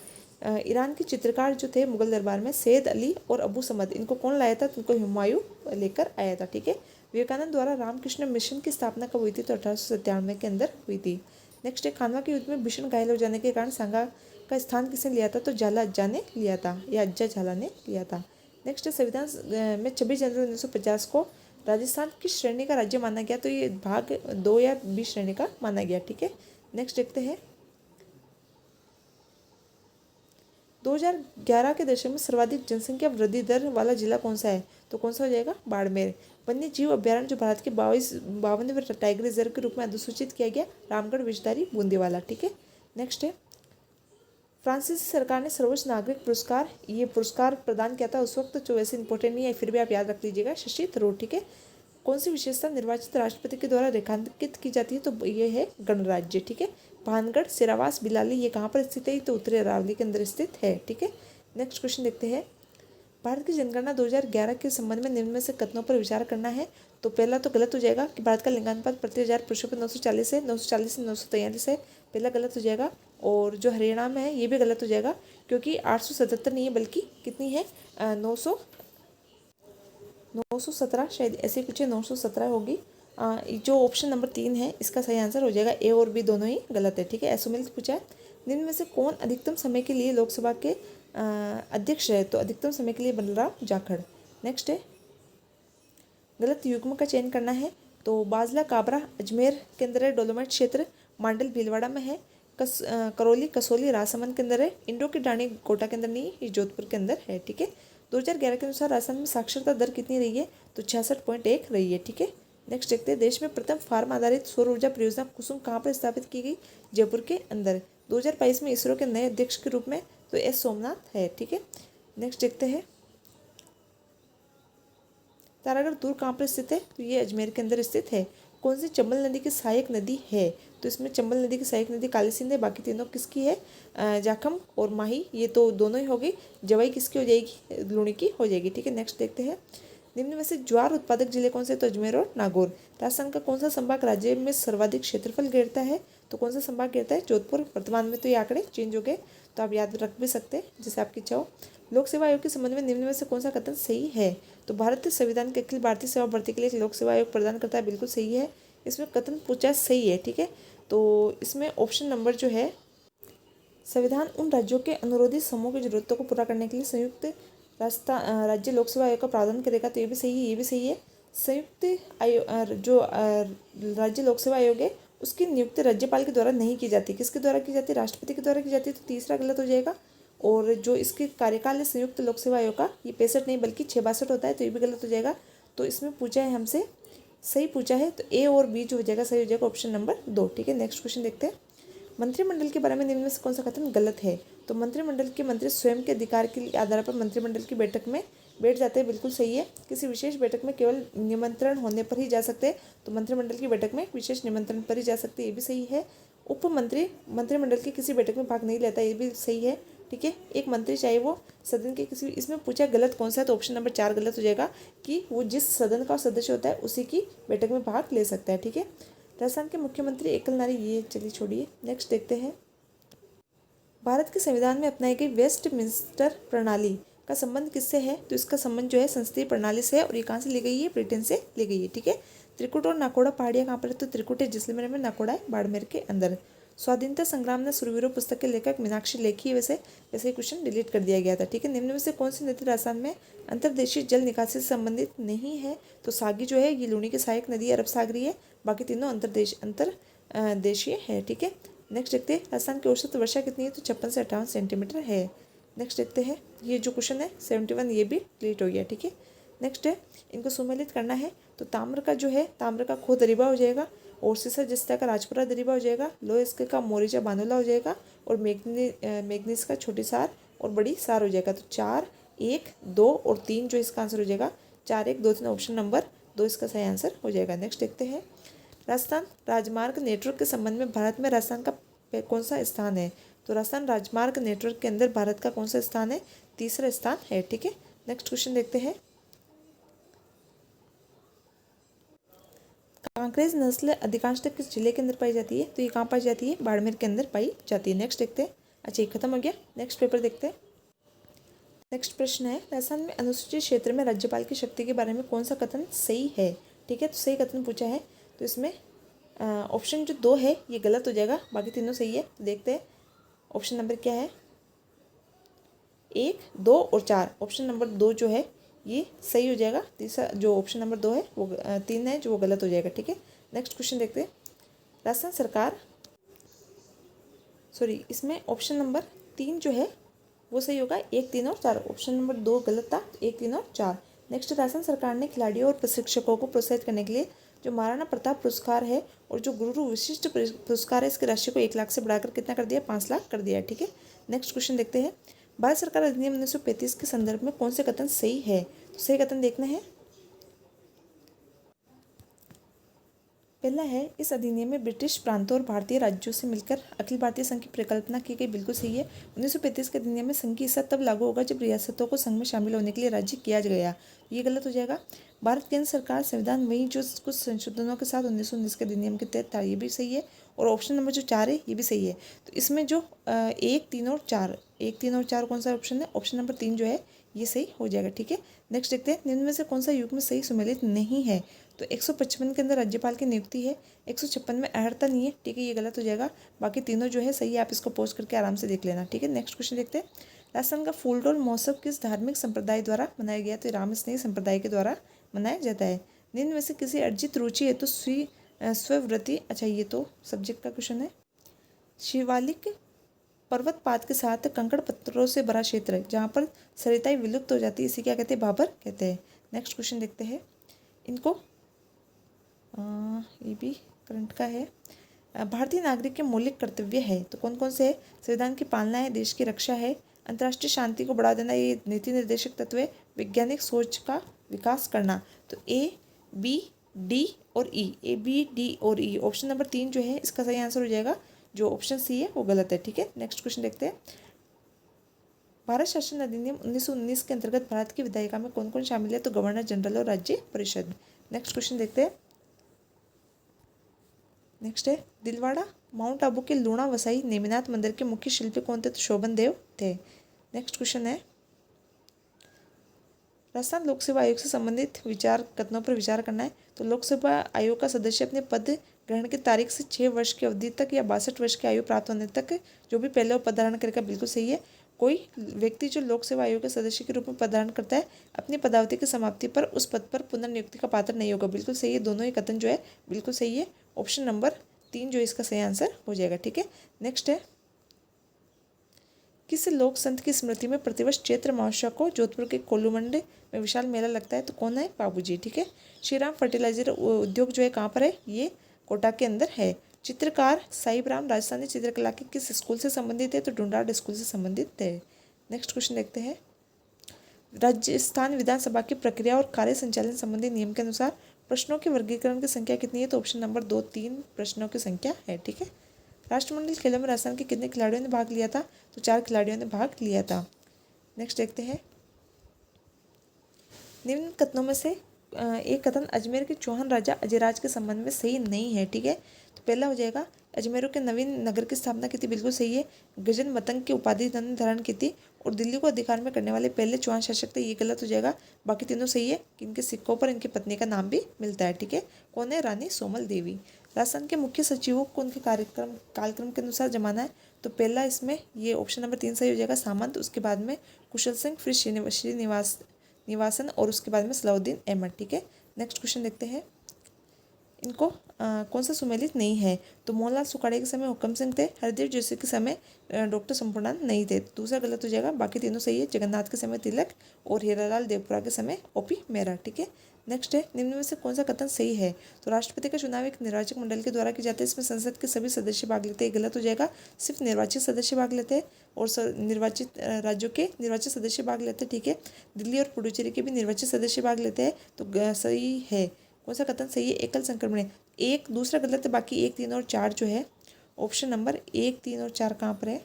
ईरान के चित्रकार जो थे मुगल दरबार में सैयद अली और अबू समद, इनको कौन लाया था? तो इनको हुमायूं लेकर आया था। ठीक है, विवेकानंद द्वारा रामकृष्ण मिशन की स्थापना कब हुई थी? तो 1897 के अंदर हुई थी। नेक्स्ट है खानवा के युद्ध में भीषण घायल हो जाने के कारण सांगा का स्थान किसने लिया था? तो झाला अज्जा ने लिया था, या अज्जा झाला ने लिया था। नेक्स्ट है संविधान में 26 जनवरी 1950 को राजस्थान किस श्रेणी का राज्य माना गया? तो ये भाग 2 या बी श्रेणी का माना गया। ठीक है, नेक्स्ट देखते हैं 2011 के दशक में सर्वाधिक जनसंख्या वृद्धि दर वाला जिला कौन सा है? तो कौन सा हो जाएगा? बाड़मेर। वन्य जीव अभ्यारण्य जो भारत के 52वें टाइगर रिजर्व के रूप में अधिसूचित किया गया, रामगढ़, विषधारी, बूंदीवाला। ठीक है, नेक्स्ट है फ्रांसीसी सरकार ने सर्वोच्च नागरिक पुरस्कार ये पुरस्कार प्रदान किया था उस वक्त, जो वैसे इंपॉर्टेंट नहीं है, फिर भी आप याद रख लीजिएगा, शशि थरूर। ठीक है, कौन सी विशेषता निर्वाचित राष्ट्रपति के द्वारा रेखांकित की जाती है? तो ये है गणराज्य। ठीक है, भानगढ़, सिरावास, बिलाली ये कहाँ पर स्थित है? तो उत्तरी अरावली के अंदर स्थित है। ठीक है, नेक्स्ट क्वेश्चन देखते हैं। भारत की जनगणना 2011 के संबंध में निम्न में से कथनों पर विचार करना है। तो पहला तो गलत हो जाएगा कि भारत का लिंगानुपात प्रति 1000 पुरुषों पर 940 है, 940 से 943 है, पहला गलत हो जाएगा। और जो हरियाणा में है ये भी गलत हो जाएगा, क्योंकि 877 नहीं है बल्कि कितनी है 917 शायद ऐसे कुछ है, 917 होगी। जो ऑप्शन नंबर 3 है इसका सही आंसर हो जाएगा। ए और बी दोनों ही गलत है, ठीक है। एसोमिल पूछा है, निम्न में से कौन अधिकतम समय के लिए लोकसभा के अध्यक्ष है? तो अधिकतम समय के लिए बलराम जाखड़। नेक्स्ट है, गलत युग्म का चयन करना है। तो बाजला काबरा अजमेर के अंदर है, डोलोमाइट क्षेत्र मांडल भीलवाड़ा में है, करौली कसौली राजसमंद के अंदर है, इंडो की डाणी कोटा के अंदर नहीं, ये जोधपुर के अंदर है, ठीक है। 2011 के अनुसार राजस्थान में साक्षरता दर कितनी रही है? तो 66.1 रही है, ठीक है। नेक्स्ट देखते हैं, देश में प्रथम फार्म आधारित सौर ऊर्जा परियोजना कुसुम कहाँ पर स्थापित की गई? जयपुर के अंदर। 2022 में इसरो के नए अध्यक्ष के रूप में तो एस सोमनाथ है, ठीक है। नेक्स्ट देखते हैं, तारागढ़ दूर कहाँ पर स्थित है? तो ये अजमेर के अंदर स्थित है। कौन सी चंबल नदी की सहायक नदी है? तो इसमें चंबल नदी की सहायक नदी काली सिंध है, बाकी तीनों किसकी है? जाखम और माही, ये तो दोनों ही होगी। जवाई किसकी हो जाएगी? लूणी की हो जाएगी, ठीक है। नेक्स्ट देखते हैं, निम्न में से ज्वार उत्पादक जिले कौन से? तो अजमेर और नागौर। राजस्थान का कौन सा संभाग राज्य में सर्वाधिक क्षेत्रफल घेरता है? तो कौन सा संभाग घेरता है? जोधपुर। वर्तमान में तो ये आंकड़े चेंज हो गए, तो आप याद रख भी सकते हैं जैसे आपकी इच्छा हो। लोक सेवा आयोग के संबंध में निम्न में से कौन सा कथन सही है? तो भारतीय संविधान के अखिल भारतीय सेवा भर्ती के लिए एक लोक सेवा आयोग प्रदान करता है, बिल्कुल सही है। इसमें कथन पूछा सही है, ठीक है। तो इसमें ऑप्शन नंबर जो है, संविधान उन राज्यों के अनुरोधित समूह की जरूरतों को पूरा करने के लिए संयुक्त राज्य लोक सेवा आयोग का प्रावधान करेगा, तो ये भी सही है, ये भी सही है। संयुक्त आयोग जो राज्य लोक सेवा आयोग है उसकी नियुक्ति राज्यपाल के द्वारा नहीं की जाती, किसके द्वारा की जाती है? राष्ट्रपति के द्वारा की जाती है, तो तीसरा गलत हो जाएगा। और जो इसके कार्यकाल है संयुक्त लोक सेवा आयोग का, ये 65 नहीं बल्कि 662 होता है, तो ये भी गलत हो जाएगा। तो इसमें पूछा है हमसे, सही पूछा है, तो ए और बी जो हो जाएगा सही हो जाएगा ऑप्शन नंबर 2, ठीक है। नेक्स्ट क्वेश्चन देखते हैं, मंत्रिमंडल के बारे में निम्न में से कौन सा कथन गलत है? तो मंत्रिमंडल के मंत्री स्वयं के अधिकार के आधार पर मंत्रिमंडल की बैठक में बैठ जाते हैं, बिल्कुल सही है। किसी विशेष बैठक में केवल निमंत्रण होने पर ही जा सकते हैं, तो मंत्रिमंडल की बैठक में विशेष निमंत्रण पर ही जा सकते हैं, ये भी सही है। उप मंत्री मंत्रिमंडल की किसी बैठक में भाग नहीं लेता, ये भी सही है, ठीक है। एक मंत्री चाहे वो सदन के किसी, इसमें पूछा गलत कौन सा है? तो ऑप्शन नंबर 4 गलत हो जाएगा कि वो जिस सदन का सदस्य होता है उसी की बैठक में भाग ले सकता है, ठीक है। राजस्थान के मुख्यमंत्री एकल नारी, ये चलिए छोड़िए। नेक्स्ट देखते हैं, भारत के संविधान में अपनाई गई वेस्टमिंस्टर प्रणाली का संबंध किससे है? तो इसका संबंध जो है संसदीय प्रणाली से है, और ये कहाँ से ली गई है? ब्रिटेन से ली गई है, ठीक है। त्रिकुट और नाकोड़ा पहाड़ियाँ कहाँ पर है? तो त्रिकुट है जैसलमेर में, नाकोड़ा है बाड़मेर के अंदर। स्वाधीनता संग्राम में सुरवीरों पुस्तक के लेखक मीनाक्षी लेखी, वैसे क्वेश्चन डिलीट कर दिया गया था, ठीक है। निम्न में से कौन सी नदी राजस्थान में अंतर्देशीय जल निकासी से संबंधित नहीं है? तो सागी जो है ये लूणी की सहायक नदी अरब सागरी है, बाकी तीनों अंतर्देशीय है, ठीक है। नेक्स्ट देखते हैं, राजस्थान की औसत वर्षा कितनी है? तो 56 से 58 सेंटीमीटर है। नेक्स्ट देखते हैं, ये जो क्वेश्चन है 71 ये भी डिलीट हो गया, ठीक है। नेक्स्ट है, इनको सुमेलित करना है। तो ताम्र का जो है, ताम्र का खो दरिबा हो जाएगा, और सीसर जिस्ता का राजपुरा दरिबा हो जाएगा, लोहे इसके का मोरिजा बानोला हो जाएगा, और मैग्नीज का छोटी सार और बड़ी सार हो जाएगा। तो 4, 1, 2 और 3 जो इसका आंसर हो जाएगा, 4, 1, 2, 3 ऑप्शन नंबर 2 इसका सही आंसर हो जाएगा। नेक्स्ट देखते हैं, राजस्थान राजमार्ग नेटवर्क के संबंध में भारत में राजस्थान का कौन सा स्थान है? तो राजस्थान राजमार्ग नेटवर्क के अंदर भारत का कौन सा स्थान है? तीसरा स्थान है, ठीक है। नेक्स्ट क्वेश्चन देखते हैं, कांकरेज नस्ल अधिकांशतः किस जिले के अंदर पाई जाती है? तो ये कहाँ पाई जाती है? बाड़मेर के अंदर पाई जाती है। नेक्स्ट देखते हैं, अच्छा ये खत्म हो गया। नेक्स्ट पेपर देखते हैं। नेक्स्ट प्रश्न है, राजस्थान में अनुसूचित क्षेत्र में राज्यपाल की शक्ति के बारे में कौन सा कथन सही है? ठीक है, तो सही कथन पूछा है, तो इसमें ऑप्शन जो 2 है ये गलत हो जाएगा, बाकी तीनों सही है। तो देखते हैं ऑप्शन नंबर क्या है, 1, 2 और 4। ऑप्शन नंबर 2 जो है ये सही हो जाएगा, तीसरा जो ऑप्शन नंबर 2 है वो 3 है जो वो गलत हो जाएगा, ठीक है। नेक्स्ट क्वेश्चन देखते हैं, राजस्थान सरकार इसमें ऑप्शन नंबर 3 जो है वो सही होगा, 1, 3 और 4। ऑप्शन नंबर 2 गलत था, 1, 3 और 4। नेक्स्ट, राजस्थान सरकार ने खिलाड़ियों और प्रशिक्षकों को प्रोत्साहित करने के लिए जो महाराणा प्रताप पुरस्कार है और जो गुरु विशिष्ट पुरस्कार है, इसकी राशि को 1 लाख से बढ़ाकर कितना कर दिया? 5 लाख कर दिया है, ठीक है। नेक्स्ट क्वेश्चन देखते हैं, भारत सरकार अधिनियम 1935 के संदर्भ में कौन से कथन सही है? तो सही कथन देखना है, पहला है, इस अधिनियम में ब्रिटिश प्रांतों और भारतीय राज्यों से मिलकर अखिल भारतीय संघ की परिकल्पना की गई। बिल्कुल सही है। 1935 के अधिनियम में संघ की हिस्सा तब लागू होगा जब रियासतों को संघ में शामिल होने के लिए राज्य किया गया। ये गलत हो जाएगा। भारत केंद्र सरकार संविधान वही जो कुछ संशोधनों के साथ 1919 के अधिनियम के तहत था, ये भी सही है। और ऑप्शन नंबर जो 4 है ये भी सही है। तो इसमें जो 1, 3 और 4, 1, 3 और 4 कौन सा ऑप्शन है? ऑप्शन नंबर 3 जो है ये सही हो जाएगा। ठीक है, नेक्स्ट देखते हैं, निम्न में से कौन सा युग्म सही सुमेलित नहीं है? तो 155 के अंदर राज्यपाल की नियुक्ति है, 156 में अर्हता नहीं है। ठीक है, ये गलत हो जाएगा। बाकी तीनों जो है सही है, आप इसको पोस्ट करके आराम से देख लेना। ठीक है, नेक्स्ट क्वेश्चन देखते हैं, राजस्थान का फूलडोल महोत्सव किस धार्मिक संप्रदाय द्वारा मनाया गया? तो राम स्नेही संप्रदाय के द्वारा मनाया जाता है। निम्न में से किसी अर्जित रुचि है तो स्वव्रती, अच्छा ये तो सब्जेक्ट का क्वेश्चन है। शिवालिक पर्वतपात के साथ कंकड़ पत्थरों से भरा क्षेत्र है जहाँ पर सरिताएं विलुप्त हो जाती है, इसे क्या कहते हैं? भाबर कहते हैं। नेक्स्ट क्वेश्चन देखते हैं, इनको ये भी करंट का है। भारतीय नागरिक के मौलिक कर्तव्य है तो कौन कौन से है? संविधान की पालना है, देश की रक्षा है, अंतर्राष्ट्रीय शांति को बढ़ावा देना, ये नीति निर्देशक तत्व है, वैज्ञानिक सोच का विकास करना। तो ए, बी, डी और ई, ए, बी, डी और ई, ऑप्शन नंबर 3 जो है इसका सही आंसर हो जाएगा। जो ऑप्शन सी है वो गलत है। ठीक है, नेक्स्ट क्वेश्चन देखते हैं, भारत शासन अधिनियम 1919 के अंतर्गत भारत की विधायिका में कौन कौन शामिल है? तो गवर्नर जनरल और राज्य परिषद। नेक्स्ट क्वेश्चन देखते हैं, नेक्स्ट है, दिलवाड़ा माउंट आबू के लूणा वसाई नेमिनाथ मंदिर के मुख्य शिल्पी कौन थे? तो शोभन देव थे। नेक्स्ट क्वेश्चन है, राजस्थान लोक सेवा आयोग से संबंधित विचार कथनों पर विचार करना है। तो लोक सेवा आयोग का सदस्य अपने पद ग्रहण की तारीख से 6 वर्ष की अवधि तक या 62 वर्ष की आयु प्राप्त होने तक जो भी पहले पद धारण करेगा। बिल्कुल सही है। कोई व्यक्ति जो लोक सेवा आयोग के सदस्य के रूप में पद धारण करता है अपनी पदावधि की समाप्ति पर उस पद पर पुनर्नियुक्ति का पात्र नहीं होगा। बिल्कुल सही है, दोनों ही कथन जो है बिल्कुल सही है। ऑप्शन नंबर 3 जो इसका सही आंसर हो जाएगा। ठीक है, नेक्स्ट है, किस लोक संत की स्मृति में प्रतिवर्ष चैत्र अमावस्या को जोधपुर के कोलूमंडी में विशाल मेला लगता है? तो कौन है? बाबूजी। ठीक है, श्रीराम फर्टिलाइजर उद्योग जो है कहाँ पर है? ये कोटा के अंदर है। चित्रकार साहिब राम राजस्थानी चित्रकला के किस स्कूल से संबंधित है? तो ढूंढाड़ स्कूल से संबंधित है। नेक्स्ट क्वेश्चन देखते हैं, राजस्थान विधानसभा की प्रक्रिया और कार्य संचालन संबंधी नियम के अनुसार प्रश्नों के वर्गीकरण की संख्या कितनी है? तो ऑप्शन नंबर 2, 3 प्रश्नों की संख्या है। ठीक है, राष्ट्रमंडल खेलों में राजस्थान के कितने खिलाड़ियों ने भाग लिया था? तो 4 खिलाड़ियों ने भाग लिया था। नेक्स्ट देखते हैं, निम्न कथनों में से एक कथन अजमेर के चौहान राजा अजयराज के संबंध में सही नहीं है। ठीक है, तो पहला हो जाएगा, अजमेरों के नवीन नगर की स्थापना की थी। बिल्कुल सही है। गजन मतंग की उपाधि धारण की थी और दिल्ली को अधिकार में करने वाले पहले चौहान शासक थे। ये गलत हो जाएगा। बाकी तीनों सही है कि इनके सिक्कों पर इनकी पत्नी का नाम भी मिलता है। ठीक है, कौन है? रानी सोमल देवी। राजस्थान के मुख्य सचिवों को उनके कालक्रम के अनुसार जमाना है। तो पहला इसमें ये ऑप्शन नंबर 3 सही हो जाएगा, सामंत, उसके बाद में कुशल सिंह, फिर श्रीनिवासन और उसके बाद में सलाउद्दीन अहमद। ठीक है, नेक्स्ट क्वेश्चन देखते हैं, इनको कौन सा सुमेलित नहीं है? तो मोहनलाल सुखाड़े के समय हुक्म सिंह थे, हरदेव जोशी के समय डॉक्टर संपूर्णानंद नहीं थे। दूसरा गलत हो जाएगा। बाकी तीनों सही है। जगन्नाथ के समय तिलक और हीरालाल देवपुरा के समय ओपी मेहरा। ठीक है, नेक्स्ट है, निम्न में से कौन सा कथन सही है? तो राष्ट्रपति का चुनाव एक निर्वाचक मंडल के द्वारा किया जाता है, इसमें संसद के सभी सदस्य भाग लेते हैं। गलत हो जाएगा। सिर्फ निर्वाचित सदस्य भाग लेते हैं और निर्वाचित राज्यों के निर्वाचित सदस्य भाग लेते हैं। ठीक है, दिल्ली और पुडुचेरी के भी निर्वाचित सदस्य भाग लेते हैं। तो सही है, कौन सा कथन सही है? एकल संक्रमण है। एक दूसरा गलत है। बाकी 1, 3 और 4 जो है ऑप्शन नंबर 1, 3 और 4 कहाँ पर है?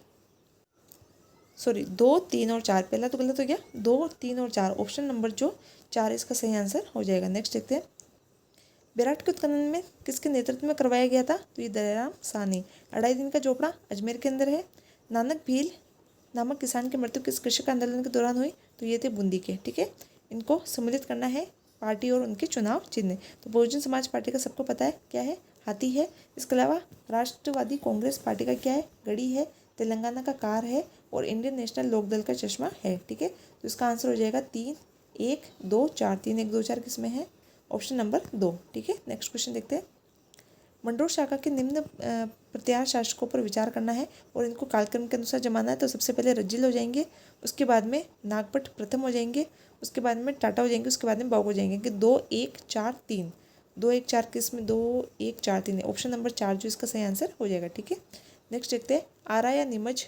सॉरी, 2, 3 और 4, पहला तो गलत हो गया। 2, 3 और 4, ऑप्शन नंबर जो 4 इसका सही आंसर हो जाएगा। नेक्स्ट देखते हैं, विराट के उत्खनन में किसके नेतृत्व में करवाया गया था? तो ये दयाराम साहनी। 2.5 दिन का झोपड़ा अजमेर के अंदर है। नानक भील नामक किसान की मृत्यु किस कृषक आंदोलन के दौरान हुई? तो ये थे बूंदी के। ठीक है, इनको सम्मिलित करना है पार्टी और उनके चुनाव चिन्ह। तो बहुजन समाज पार्टी का सबको पता है क्या है? हाथी है। इसके अलावा राष्ट्रवादी कांग्रेस पार्टी का क्या है? घड़ी है। तेलंगाना का कार है और इंडियन नेशनल लोकदल का चश्मा है। ठीक है, तो इसका आंसर हो जाएगा 3, 1, 2, 4। 3, 1, 2, 4 किसमें है? Option number 2। ठीक है, नेक्स्ट क्वेश्चन देखते हैं, मंडोर शाखा के निम्न प्रत्यार शासकों पर विचार करना है और इनको कालक्रम के अनुसार जमाना है। तो सबसे पहले रज्जिल हो जाएंगे, उसके बाद में नागभट्ट प्रथम हो जाएंगे, उसके बाद में टाटा हो जाएंगे, उसके बाद में बाव हो जाएंगे। कि 2, 1, 4, 3, 2, 1, 4 किसमें? 2, 1, 4, 3 है। ऑप्शन नंबर 4 जो इसका सही आंसर हो जाएगा। ठीक है, नेक्स्ट देखते हैं, आरा या नीमच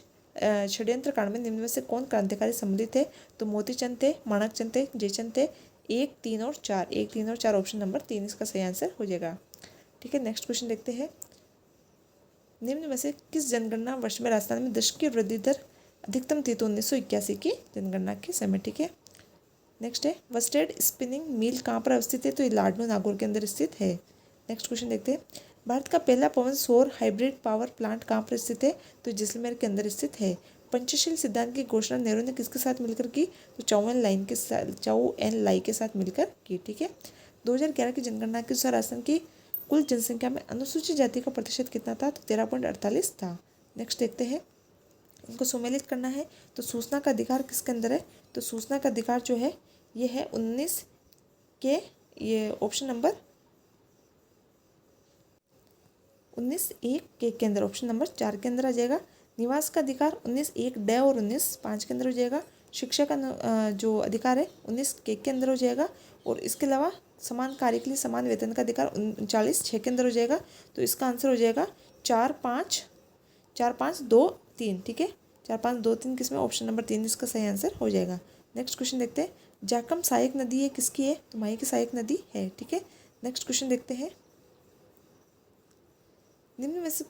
षड्यंत्र कांड में निम्न में से कौन क्रांतिकारी सम्मिलित थे? तो मोतीचंद थे, माणकचंद थे, जयचंद थे। 1, 3 और 4, 1, 3 और 4, ऑप्शन नंबर 3 इसका सही आंसर हो जाएगा। ठीक है। नेक्स्ट क्वेश्चन देखते हैं, निम्न में से किस जनगणना वर्ष में राजस्थान में दशकीय वृद्धि दर अधिकतम थी? तो 1981 की जनगणना के समय, ठीक है। नेक्स्ट है, वस्टेड स्पिनिंग मिल कहाँ पर अवस्थित है? तो ये लाडनू नागौर के अंदर स्थित है। नेक्स्ट क्वेश्चन देखते हैं, भारत का पहला पवन सौर हाइब्रिड पावर प्लांट कहाँ पर स्थित है? तो जैसलमेर के अंदर स्थित है। पंचशील सिद्धांत की घोषणा नेहरू ने किसके साथ मिलकर की? तो चाउ एन लाई के साथ मिलकर की, ठीक है। 2011 की जनगणना के अनुसार राजस्थान की कुल जनसंख्या में अनुसूचित जाति का प्रतिशत कितना था? तो 13.48 था। नेक्स्ट देखते हैं, इनको सुमेलित करना है तो सूचना का अधिकार किसके अंदर है? तो सूचना का अधिकार जो है ये है 19 के, ये ऑप्शन नंबर 19(1) के अंदर, ऑप्शन नंबर 4 के अंदर आ जाएगा। निवास का अधिकार 19(1) और 19(5) के अंदर हो जाएगा। शिक्षा का जो अधिकार है 19(1) के अंदर हो जाएगा। और इसके अलावा समान कार्य के लिए समान वेतन का अधिकार 39(6) के अंदर हो जाएगा। तो इसका आंसर हो जाएगा 4, 5, 2, 3, ठीक है। 4, 5, 2, 3 किसमें? ऑप्शन नंबर 3 इसका सही आंसर हो जाएगा। नेक्स्ट क्वेश्चन देखते हैं, जाकम सहायक नदी है किसकी है? तो माही की सहायक नदी है, ठीक है। नेक्स्ट क्वेश्चन देखते हैं, निम्न में से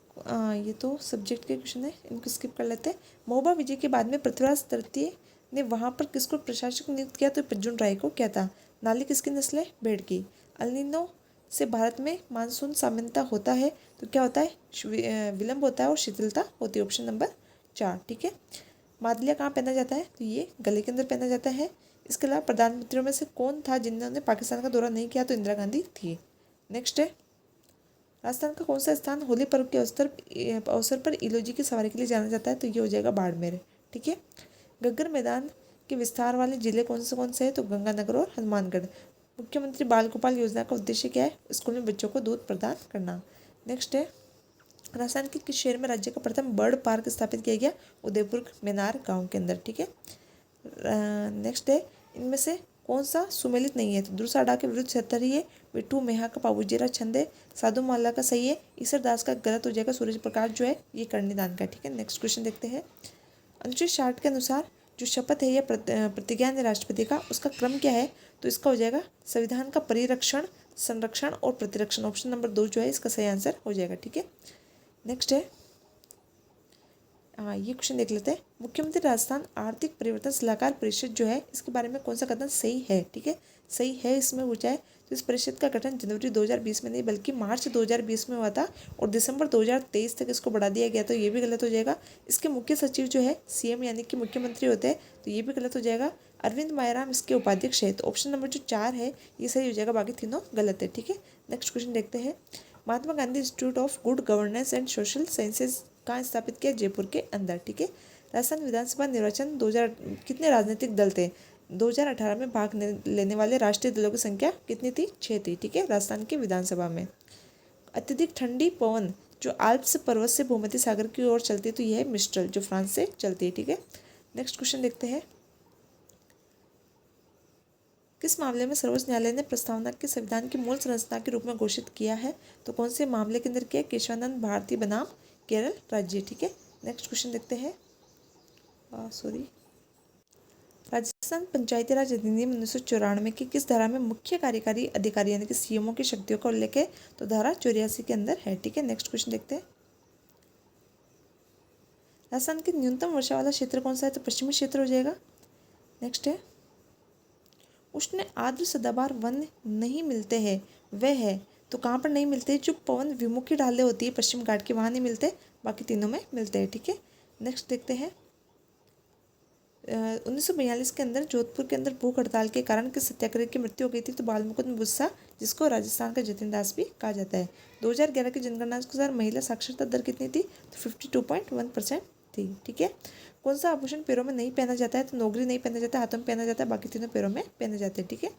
ये तो सब्जेक्ट के क्वेश्चन है, इनको स्किप कर लेते हैं। महोबा विजय के बाद में पृथ्वीराज तृतीय ने वहाँ पर किसको प्रशासक नियुक्त किया? तो प्रद्युम्न राय को क्या था? नाली किसकी नस्ल है? भेड़ की। अल नीनो से भारत में मानसून सामान्यता होता है तो क्या होता है? विलंब होता है और शिथिलता होती है, ऑप्शन नंबर 4, ठीक है। मादलिया कहाँ पहना जाता है? तो ये गले के अंदर पहना जाता है। इसके अलावा प्रधानमंत्रियों में से कौन था जिन्होंने पाकिस्तान का दौरा नहीं किया? तो इंदिरा गांधी थी। नेक्स्ट है, राजस्थान का कौन सा स्थान होली पर्व के अवसर पर इलोजी की सवारी के लिए जाना जाता है? तो ये हो जाएगा बाड़मेर, ठीक है। गग्गर मैदान के विस्तार वाले जिले कौन से हैं? तो गंगानगर और हनुमानगढ़। मुख्यमंत्री बाल गोपाल योजना का उद्देश्य क्या है? स्कूल में बच्चों को दूध प्रदान करना। नेक्स्ट है, राजस्थान के किस शहर में राज्य का प्रथम बर्ड पार्क स्थापित किया गया? उदयपुर मेनार गांव के अंदर, ठीक है। नेक्स्ट है, इनमें से कौन सा सुमेलित नहीं है? तो ध्रुव के विरुद्ध 76 ही है। बिट्टू मेहा का पाबूजेरा छंद है। साधु माला का सही है। ईसर दास का गलत हो जाएगा। सूरज प्रकाश जो है ये कर्णिदान का, ठीक है। नेक्स्ट क्वेश्चन देखते हैं, अनुच्छेद 60 के अनुसार जो शपथ है या प्रतिज्ञा है राष्ट्रपति का, उसका क्रम क्या है? तो इसका हो जाएगा संविधान का परिरक्षण, संरक्षण और प्रतिरक्षण, ऑप्शन नंबर 2 जो है इसका सही आंसर हो जाएगा, ठीक है। नेक्स्ट है, ये क्वेश्चन देख लेते हैं, मुख्यमंत्री राजस्थान आर्थिक परिवर्तन सलाहकार परिषद जो है इसके बारे में कौन सा कथन सही है? ठीक है, सही है इसमें पूछा है। तो इस परिषद का गठन जनवरी 2020 में नहीं बल्कि मार्च 2020 में हुआ था और दिसंबर 2023 तक इसको बढ़ा दिया गया, तो ये भी गलत हो जाएगा। इसके मुख्य सचिव जो है सीएम यानी कि मुख्यमंत्री होते हैं, तो ये भी गलत हो जाएगा। अरविंद मायाराम इसके उपाध्यक्ष है, तो ऑप्शन नंबर जो 4 है ये सही हो जाएगा, बाकी तीनों गलत है, ठीक है। नेक्स्ट क्वेश्चन देखते हैं, Mahatma Gandhi institute of good governance and social sciences कहाँ स्थापित किया? जयपुर के अंदर, ठीक है। राजस्थान विधानसभा निर्वाचन 2000 कितने राजनीतिक दल थे? 2018 में भाग लेने वाले राष्ट्रीय दलों की संख्या कितनी थी? 6 थी, ठीक है, राजस्थान की विधानसभा में। अत्यधिक ठंडी पवन जो आल्प्स पर्वत से भूमध्य सागर की ओर चलती है, तो यह है मिस्ट्रल जो फ्रांस से चलती है, ठीक है। नेक्स्ट क्वेश्चन देखते हैं, किस मामले में सर्वोच्च न्यायालय ने प्रस्तावना के संविधान की मूल संरचना के रूप में घोषित किया है? तो कौन से मामले के अंदर किया? केशवानंद भारती बनाम केरल राज्य, ठीक है। नेक्स्ट क्वेश्चन देखते हैं, राजस्थान पंचायती राज अधिनियम 1994 की किस धारा में मुख्य कार्यकारी अधिकारी यानी कि सीएमओ की शक्तियों का उल्लेख है? तो धारा 84 के अंदर है, ठीक है। नेक्स्ट क्वेश्चन देखते हैं, राजस्थान के न्यूनतम वर्षा वाला क्षेत्र कौन सा है? तो पश्चिमी क्षेत्र हो जाएगा। नेक्स्ट है, उष्ण आर्द्र सदाबहार वन नहीं मिलते हैं, वह है, तो कहाँ पर नहीं मिलते? जो पवन विमुखी ढालें होती है पश्चिम घाट के, वहाँ नहीं मिलते, बाकी तीनों में मिलते हैं, ठीक है। नेक्स्ट देखते हैं, 1942 के अंदर जोधपुर के अंदर भूख हड़ताल के कारण किस सत्याग्रही की मृत्यु हो गई थी? तो बालमुकुंद बुस्सा, जिसको राजस्थान का जतिन दास भी कहा जाता है। 2011 की जनगणना के अनुसार महिला साक्षरता दर कितनी थी? तो 52.1% थी, ठीक है। कौन सा आभूषण पैरों में नहीं पहना जाता है? तो नौगरी नहीं पहना जाता है, हाथों में पहना जाता है, बाकी तीनों पैरों में पहने जाते हैं, ठीक है।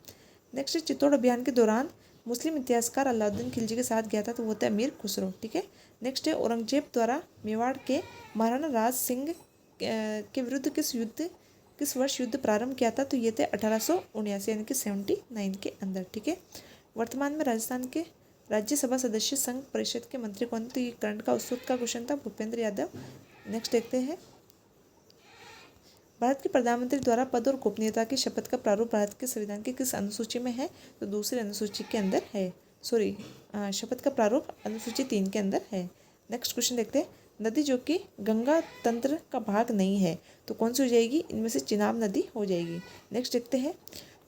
नेक्स्ट, चित्तौड़ अभियान के दौरान मुस्लिम इतिहासकार अलाउद्दीन खिलजी के साथ गया था, तो वो था अमीर खुसरो, ठीक है। नेक्स्ट है, औरंगजेब द्वारा मेवाड़ के महाराणा राज सिंह के विरुद्ध किस वर्ष युद्ध प्रारंभ किया था? तो ये थे 1879 यानी कि 79 के अंदर, ठीक है। वर्तमान में राजस्थान के राज्यसभा सदस्य संघ परिषद के मंत्री कौन? तो ये करंट का उत्सुक का क्वेश्चन था, भूपेंद्र यादव। नेक्स्ट देखते हैं, भारत के प्रधानमंत्री द्वारा पद और गोपनीयता की शपथ का प्रारूप भारत के संविधान की किस अनुसूची में है? तो दूसरी अनुसूची के अंदर है। शपथ का प्रारूप अनुसूची 3 के अंदर है। नेक्स्ट क्वेश्चन देखते हैं, नदी जो कि गंगा तंत्र का भाग नहीं है तो कौन सी हो जाएगी? इनमें से चिनाब नदी हो जाएगी। नेक्स्ट देखते हैं,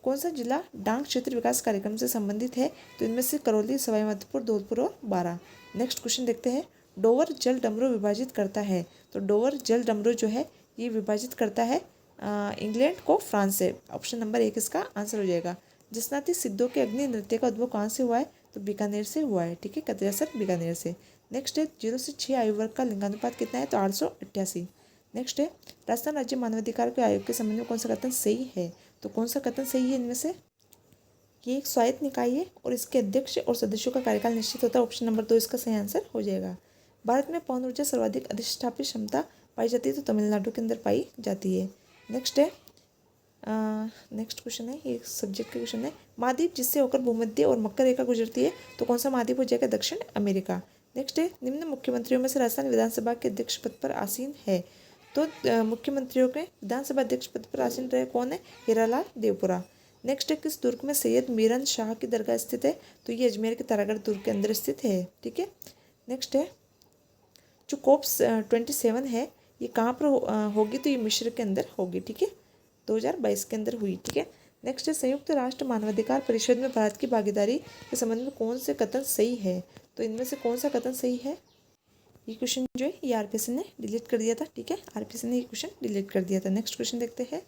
कौन सा जिला डांग क्षेत्र विकास कार्यक्रम से संबंधित है? तो इनमें से करौली, सवाई माधोपुर, धौलपुर और बारां। नेक्स्ट क्वेश्चन देखते हैं, डोवर जल डमरू विभाजित करता है। तो डोवर जल डमरू जो है ये विभाजित करता है इंग्लैंड को फ्रांस से। ऑप्शन नंबर 1 इसका आंसर हो जाएगा। जिसनाती सिद्धों के अग्नि नृत्य का उद्भव कहाँ से हुआ है? तो बीकानेर से हुआ है। ठीक है, कदरियासर बीकानेर से। नेक्स्ट है, 0 से 6 आयु वर्ग का लिंगानुपात कितना है? तो 888। नेक्स्ट है, राजस्थान राज्य मानवाधिकार के आयोग के संबंध में कौन सा कथन सही है? तो कौन सा कथन सही है इनमें से? ये एक स्वायत्त निकाय है और इसके अध्यक्ष और सदस्यों का कार्यकाल निश्चित होता है। ऑप्शन नंबर 2 इसका सही आंसर हो जाएगा। भारत में पवन ऊर्जा सर्वाधिक अधिष्ठापित क्षमता पाई जाती है तो तमिलनाडु के अंदर पाई जाती है। नेक्स्ट है, नेक्स्ट क्वेश्चन है, ये सब्जेक्ट का क्वेश्चन है, महाद्वीप जिससे होकर भूमध्य और मकर रेखा गुजरती है तो कौन सा महाद्वीप हो जाएगा? दक्षिण अमेरिका। नेक्स्ट है, निम्न मुख्यमंत्रियों में से राजस्थान विधानसभा के अध्यक्ष पद पर आसीन है। तो मुख्यमंत्रियों के विधानसभा अध्यक्ष पद पर आसीन रहे कौन है? हीरालाल देवपुरा। नेक्स्ट है, किस दुर्ग में सैयद मीरन शाह की दरगाह स्थित है? तो ये अजमेर के तारागढ़ दुर्ग के अंदर स्थित है। ठीक है। नेक्स्ट है, जो COP 27 है ये कहाँ पर होगी? तो ये मिस्र के अंदर होगी। ठीक है, 2022 के अंदर हुई। ठीक है। नेक्स्ट है, संयुक्त राष्ट्र मानवाधिकार परिषद में भारत की भागीदारी के संबंध में कौन से कथन सही है? तो इनमें से कौन सा कथन सही है? ये क्वेश्चन जो है ये RPSC ने डिलीट कर दिया था। ठीक है, RPSC ने ये क्वेश्चन डिलीट कर दिया था। नेक्स्ट क्वेश्चन देखते हैं,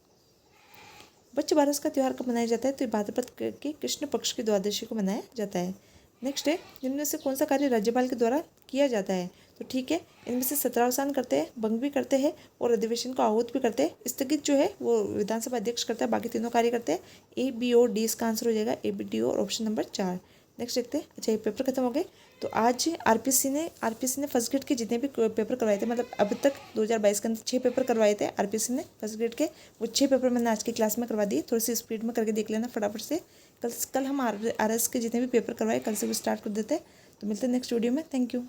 बच्चे बारस का त्यौहार कब मनाया जाता है? तो भाद्रपद के कृष्ण पक्ष की द्वादशी को मनाया जाता है। नेक्स्ट है, जिनमें से कौन सा कार्य राज्यपाल के द्वारा किया जाता है? तो ठीक है, इनमें से सत्रावसान करते हैं, भंग भी करते हैं और अधिवेशन को आहूत भी करते हैं। स्थगित जो है वो विधानसभा अध्यक्ष करता है, बाकी तीनों कार्य करते हैं। A, B और D इसका आंसर हो जाएगा। A, B, D और ऑप्शन नंबर 4। नेक्स्ट देखते हैं। अच्छा, ये पेपर खत्म हो गए। तो आज RPSC ने फर्स्ट ग्रेड के जितने भी पेपर करवाए थे, मतलब अब तक 2022 के अंदर 6 पेपर करवाए थे RPSC ने फर्स्ट ग्रेड के, वो 6 पेपर मैंने आज की क्लास में करवा दिए। थोड़ी सी स्पीड में करके देख लेना फटाफट से। कल हम RS के जितने भी पेपर करवाए कल से वो स्टार्ट कर देते हैं। तो मिलते हैं नेक्स्ट वीडियो में। Thank you.